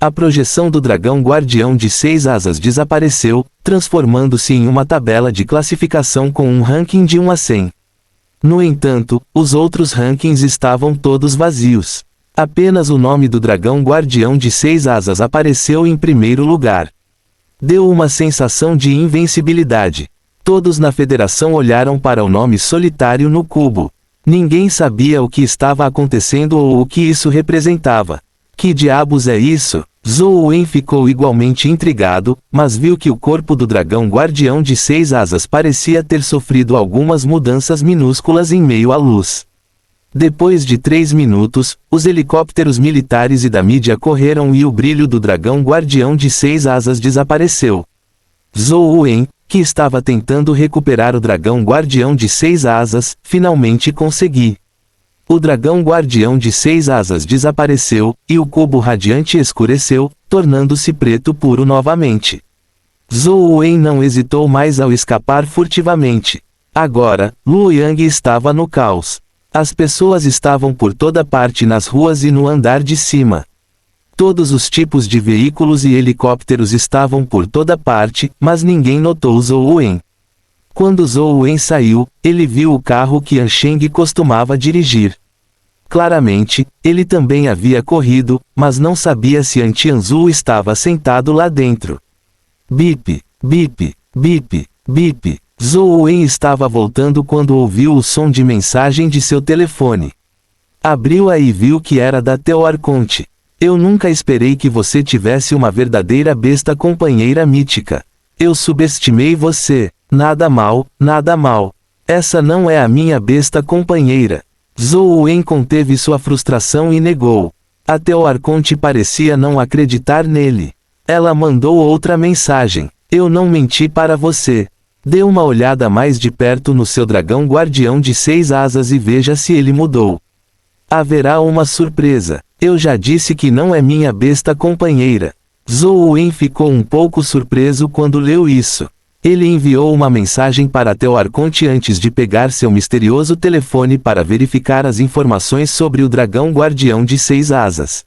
A projeção do dragão guardião de 6 asas desapareceu, transformando-se em uma tabela de classificação com um ranking de 1 a 100. No entanto, os outros rankings estavam todos vazios. Apenas o nome do dragão guardião de 6 asas apareceu em primeiro lugar. Deu uma sensação de invencibilidade. Todos na federação olharam para o nome solitário no cubo. Ninguém sabia o que estava acontecendo ou o que isso representava. Que diabos é isso? Zhou Wen ficou igualmente intrigado, mas viu que o corpo do dragão guardião de 6 asas parecia ter sofrido algumas mudanças minúsculas em meio à luz. Depois de 3 minutos, os helicópteros militares e da mídia correram e o brilho do dragão guardião de 6 asas desapareceu. Zhou Wen, que estava tentando recuperar o dragão guardião de 6 asas, finalmente consegui. O dragão guardião de 6 asas desapareceu, e o cubo radiante escureceu, tornando-se preto puro novamente. Zhou Wen não hesitou mais ao escapar furtivamente. Agora, Luo Yang estava no caos. As pessoas estavam por toda parte nas ruas e no andar de cima. Todos os tipos de veículos e helicópteros estavam por toda parte, mas ninguém notou Zhou Wen. Quando Zhou Wen saiu, ele viu o carro que An Sheng costumava dirigir. Claramente, ele também havia corrido, mas não sabia se An Tianzu estava sentado lá dentro. Bip, bip, bip, bip. Zhou Wen estava voltando quando ouviu o som de mensagem de seu telefone. Abriu-a e viu que era da Teo Arconte. Eu nunca esperei que você tivesse uma verdadeira besta companheira mítica. Eu subestimei você. Nada mal, nada mal. Essa não é a minha besta companheira. Zhou Wen conteve sua frustração e negou. A Teo Arconte parecia não acreditar nele. Ela mandou outra mensagem. Eu não menti para você. Dê uma olhada mais de perto no seu dragão guardião de 6 asas e veja se ele mudou. Haverá uma surpresa. Eu já disse que não é minha besta companheira. Zhou Wen ficou um pouco surpreso quando leu isso. Ele enviou uma mensagem para Teo Arconte antes de pegar seu misterioso telefone para verificar as informações sobre o dragão guardião de 6 asas.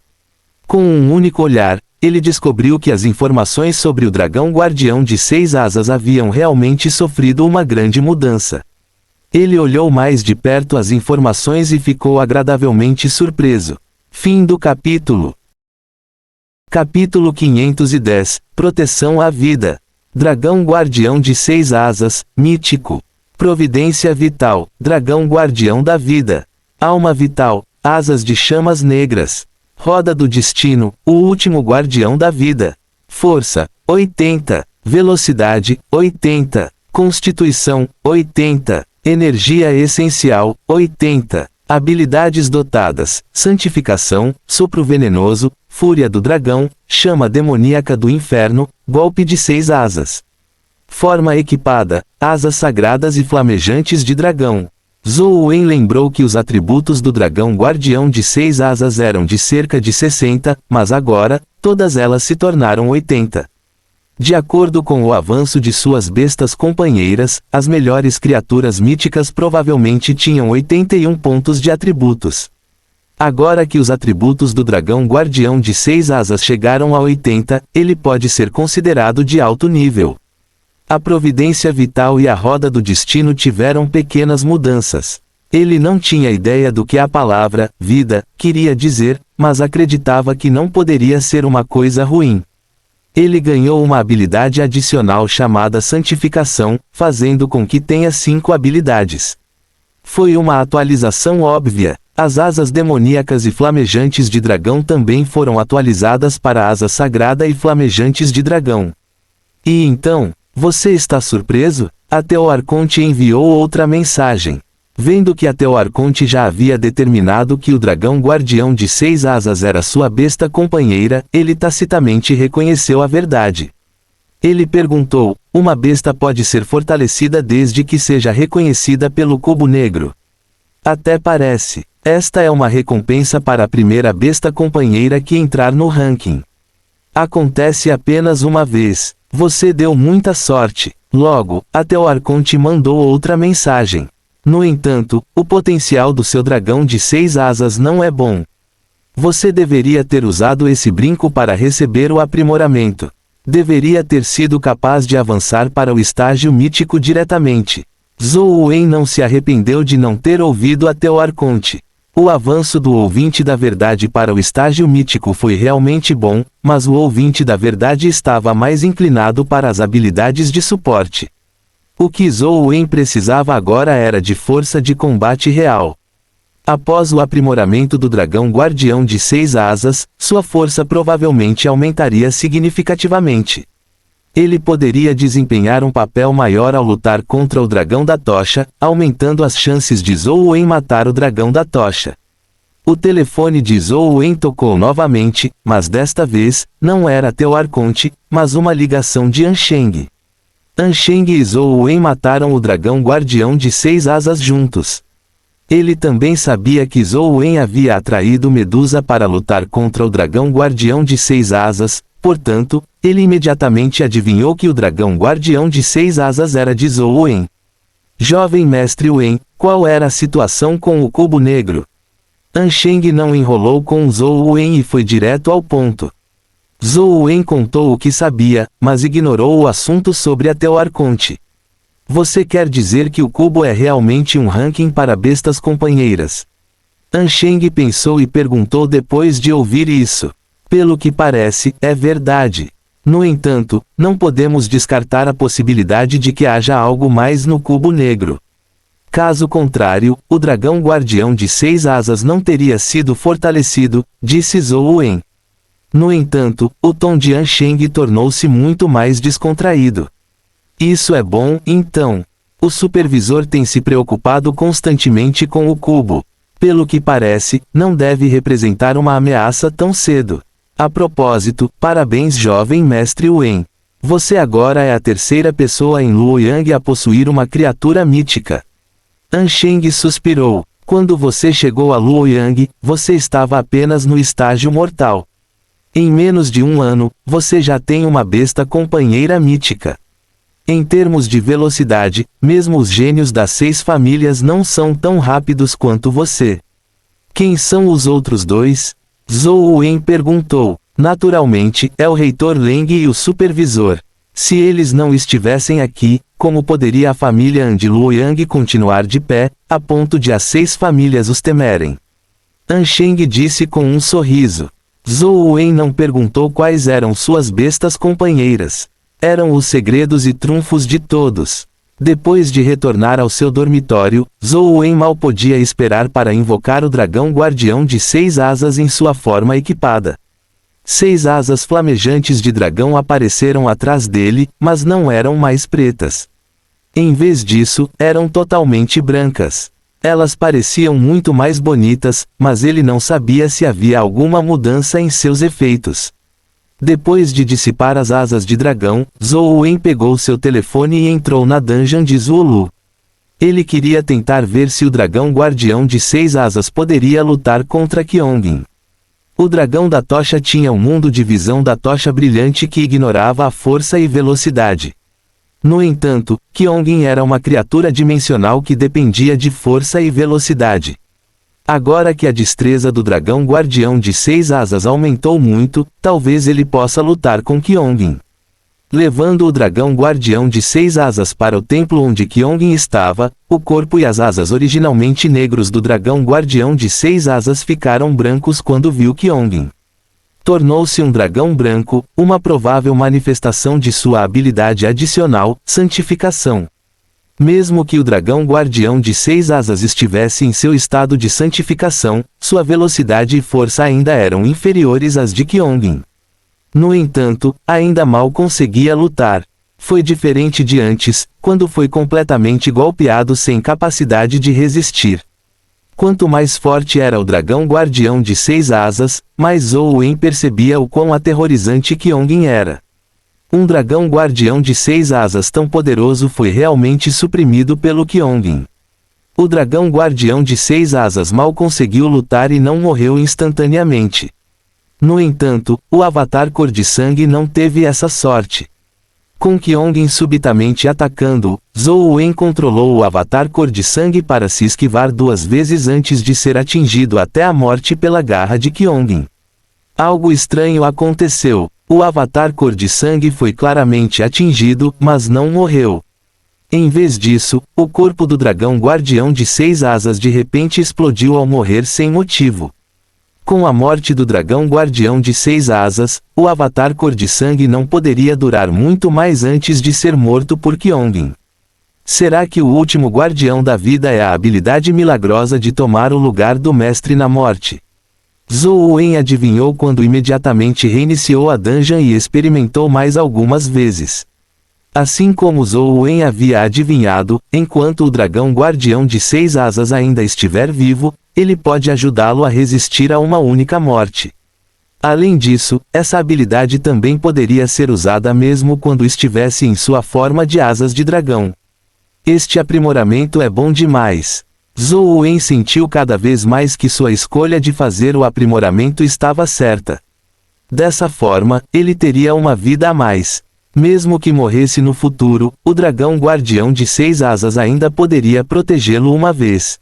Com um único olhar, ele descobriu que as informações sobre o dragão guardião de 6 asas haviam realmente sofrido uma grande mudança. Ele olhou mais de perto as informações e ficou agradavelmente surpreso. Fim do capítulo. Capítulo 510, Proteção à Vida. Dragão guardião de 6 asas, mítico. Providência vital, dragão guardião da vida. Alma vital, asas de chamas negras. Roda do destino, o último guardião da vida. Força, 80. Velocidade, 80. Constituição, 80. Energia essencial, 80. Habilidades dotadas, santificação, sopro venenoso, fúria do dragão, chama demoníaca do inferno, golpe de 6 asas. Forma equipada, asas sagradas e flamejantes de dragão. Zhou Wen lembrou que os atributos do dragão guardião de 6 asas eram de cerca de 60, mas agora, todas elas se tornaram 80. De acordo com o avanço de suas bestas companheiras, as melhores criaturas míticas provavelmente tinham 81 pontos de atributos. Agora que os atributos do dragão guardião de 6 asas chegaram a 80, ele pode ser considerado de alto nível. A providência vital e a roda do destino tiveram pequenas mudanças. Ele não tinha ideia do que a palavra, vida, queria dizer, mas acreditava que não poderia ser uma coisa ruim. Ele ganhou uma habilidade adicional chamada santificação, fazendo com que tenha 5 habilidades. Foi uma atualização óbvia. As asas demoníacas e flamejantes de dragão também foram atualizadas para a asa sagrada e flamejantes de dragão. E então, você está surpreso? A Teo Arconte enviou outra mensagem. Vendo que a Teo Arconte já havia determinado que o dragão guardião de 6 asas era sua besta companheira, ele tacitamente reconheceu a verdade. Ele perguntou: uma besta pode ser fortalecida desde que seja reconhecida pelo cubo negro? Até parece. Esta é uma recompensa para a primeira besta companheira que entrar no ranking. Acontece apenas uma vez. Você deu muita sorte. Logo, a Teo Arconte mandou outra mensagem. No entanto, o potencial do seu dragão de 6 asas não é bom. Você deveria ter usado esse brinco para receber o aprimoramento. Deveria ter sido capaz de avançar para o estágio mítico diretamente. Zhou Wen não se arrependeu de não ter ouvido a Teo Arconte. O avanço do ouvinte da verdade para o estágio mítico foi realmente bom, mas o ouvinte da verdade estava mais inclinado para as habilidades de suporte. O que Zhou Wen precisava agora era de força de combate real. Após o aprimoramento do dragão guardião de 6 asas, sua força provavelmente aumentaria significativamente. Ele poderia desempenhar um papel maior ao lutar contra o dragão da tocha, aumentando as chances de Zhou Wen matar o dragão da tocha. O telefone de Zhou Wen tocou novamente, mas desta vez, não era Teu Arconte, mas uma ligação de Ansheng. Ansheng e Zhou Wen mataram o dragão guardião de 6 asas juntos. Ele também sabia que Zhou Wen havia atraído Medusa para lutar contra o dragão guardião de 6 asas, portanto, ele imediatamente adivinhou que o dragão guardião de 6 asas era de Zhou Wen. Jovem mestre Wen, qual era a situação com o cubo negro? Ansheng não enrolou com Zhou Wen e foi direto ao ponto. Zhou Wen contou o que sabia, mas ignorou o assunto sobre a Teu Arconte. Você quer dizer que o cubo é realmente um ranking para bestas companheiras? Ansheng pensou e perguntou depois de ouvir isso. Pelo que parece, é verdade. No entanto, não podemos descartar a possibilidade de que haja algo mais no cubo negro. Caso contrário, o dragão guardião de 6 asas não teria sido fortalecido, disse Zhou Wen. No entanto, o tom de Ansheng tornou-se muito mais descontraído. Isso é bom, então. O supervisor tem se preocupado constantemente com o cubo. Pelo que parece, não deve representar uma ameaça tão cedo. A propósito, parabéns jovem mestre Wen. Você agora é a terceira pessoa em Luoyang a possuir uma criatura mítica. Ansheng suspirou. Quando você chegou a Luoyang, você estava apenas no estágio mortal. Em menos de um ano, você já tem uma besta companheira mítica. Em termos de velocidade, mesmo os gênios das 6 famílias não são tão rápidos quanto você. Quem são os outros dois? Zhou Wen perguntou. Naturalmente, é o reitor Leng e o supervisor. Se eles não estivessem aqui, como poderia a família An de Luoyang continuar de pé, a ponto de as 6 famílias os temerem? Ansheng disse com um sorriso. Zhou Wen não perguntou quais eram suas bestas companheiras. Eram os segredos e trunfos de todos. Depois de retornar ao seu dormitório, Zhou Wen mal podia esperar para invocar o dragão guardião de 6 asas em sua forma equipada. 6 asas flamejantes de dragão apareceram atrás dele, mas não eram mais pretas. Em vez disso, eram totalmente brancas. Elas pareciam muito mais bonitas, mas ele não sabia se havia alguma mudança em seus efeitos. Depois de dissipar as asas de dragão, Zhou Wen pegou seu telefone e entrou na dungeon de Zhuolu. Ele queria tentar ver se o dragão guardião de 6 asas poderia lutar contra Kyongin. O dragão da tocha tinha um mundo de visão da tocha brilhante que ignorava a força e velocidade. No entanto, Kyongin era uma criatura dimensional que dependia de força e velocidade. Agora que a destreza do dragão guardião de 6 asas aumentou muito, talvez ele possa lutar com Kyongin. Levando o dragão guardião de 6 asas para o templo onde Kyongin estava, o corpo e as asas originalmente negros do dragão guardião de 6 asas ficaram brancos quando viu Kyongin. Tornou-se um dragão branco, uma provável manifestação de sua habilidade adicional, santificação. Mesmo que o dragão guardião de 6 asas estivesse em seu estado de santificação, sua velocidade e força ainda eram inferiores às de Kyongin. No entanto, ainda mal conseguia lutar. Foi diferente de antes, quando foi completamente golpeado sem capacidade de resistir. Quanto mais forte era o dragão guardião de 6 asas, mais Zhou Wen percebia o quão aterrorizante Kyongin era. Um dragão guardião de 6 asas tão poderoso foi realmente suprimido pelo Kyongin. O dragão guardião de 6 asas mal conseguiu lutar e não morreu instantaneamente. No entanto, o avatar cor de sangue não teve essa sorte. Com Kyongin subitamente atacando-o, Zhou Wen controlou o avatar cor de sangue para se esquivar 2 vezes antes de ser atingido até a morte pela garra de Kyongin. Algo estranho aconteceu. O avatar cor de sangue foi claramente atingido, mas não morreu. Em vez disso, o corpo do dragão guardião de 6 asas de repente explodiu ao morrer sem motivo. Com a morte do dragão guardião de 6 asas, o avatar cor de sangue não poderia durar muito mais antes de ser morto por Kyongin. Será que o último guardião da vida é a habilidade milagrosa de tomar o lugar do mestre na morte? Zhou Wen adivinhou quando imediatamente reiniciou a dungeon e experimentou mais algumas vezes. Assim como Zhou Wen havia adivinhado, enquanto o dragão guardião de 6 asas ainda estiver vivo, ele pode ajudá-lo a resistir a uma única morte. Além disso, essa habilidade também poderia ser usada mesmo quando estivesse em sua forma de asas de dragão. Este aprimoramento é bom demais. Zhou Wen sentiu cada vez mais que sua escolha de fazer o aprimoramento estava certa. Dessa forma, ele teria uma vida a mais. Mesmo que morresse no futuro, o dragão guardião de 6 asas ainda poderia protegê-lo uma vez.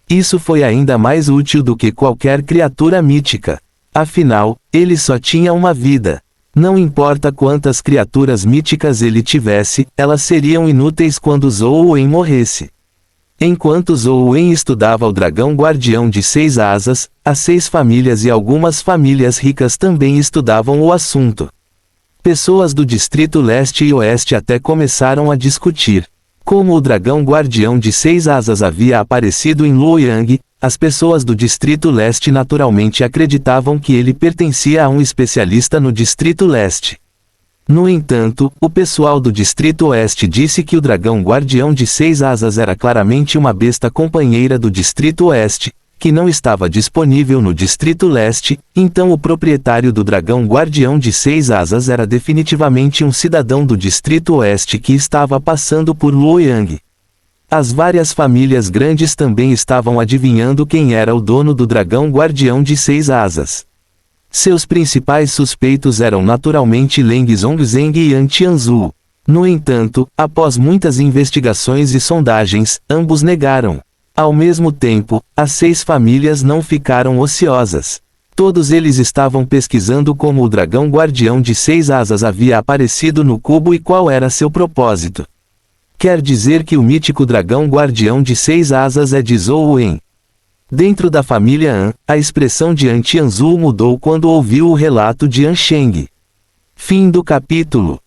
Isso foi ainda mais útil do que qualquer criatura mítica. Afinal, ele só tinha uma vida. Não importa quantas criaturas míticas ele tivesse, elas seriam inúteis quando Zhou Wen morresse. Enquanto Zhou Wen estudava o dragão guardião de 6 asas, as 6 famílias e algumas famílias ricas também estudavam o assunto. Pessoas do Distrito Leste e Oeste até começaram a discutir. Como o dragão guardião de 6 asas havia aparecido em Luoyang, as pessoas do Distrito Leste naturalmente acreditavam que ele pertencia a um especialista no Distrito Leste. No entanto, o pessoal do Distrito Oeste disse que o dragão guardião de 6 asas era claramente uma besta companheira do Distrito Oeste, que não estava disponível no Distrito Leste, então o proprietário do dragão guardião de 6 asas era definitivamente um cidadão do Distrito Oeste que estava passando por Luoyang. As várias famílias grandes também estavam adivinhando quem era o dono do dragão guardião de 6 asas. Seus principais suspeitos eram naturalmente Leng Zhongzheng e Yan Tianzhu. No entanto, após muitas investigações e sondagens, ambos negaram. Ao mesmo tempo, as 6 famílias não ficaram ociosas. Todos eles estavam pesquisando como o dragão guardião de 6 asas havia aparecido no cubo e qual era seu propósito. Quer dizer que o mítico dragão guardião de 6 asas é de Zhou Wen. Dentro da família An, a expressão de Yan Tianzhu mudou quando ouviu o relato de Yan Sheng. Fim do capítulo.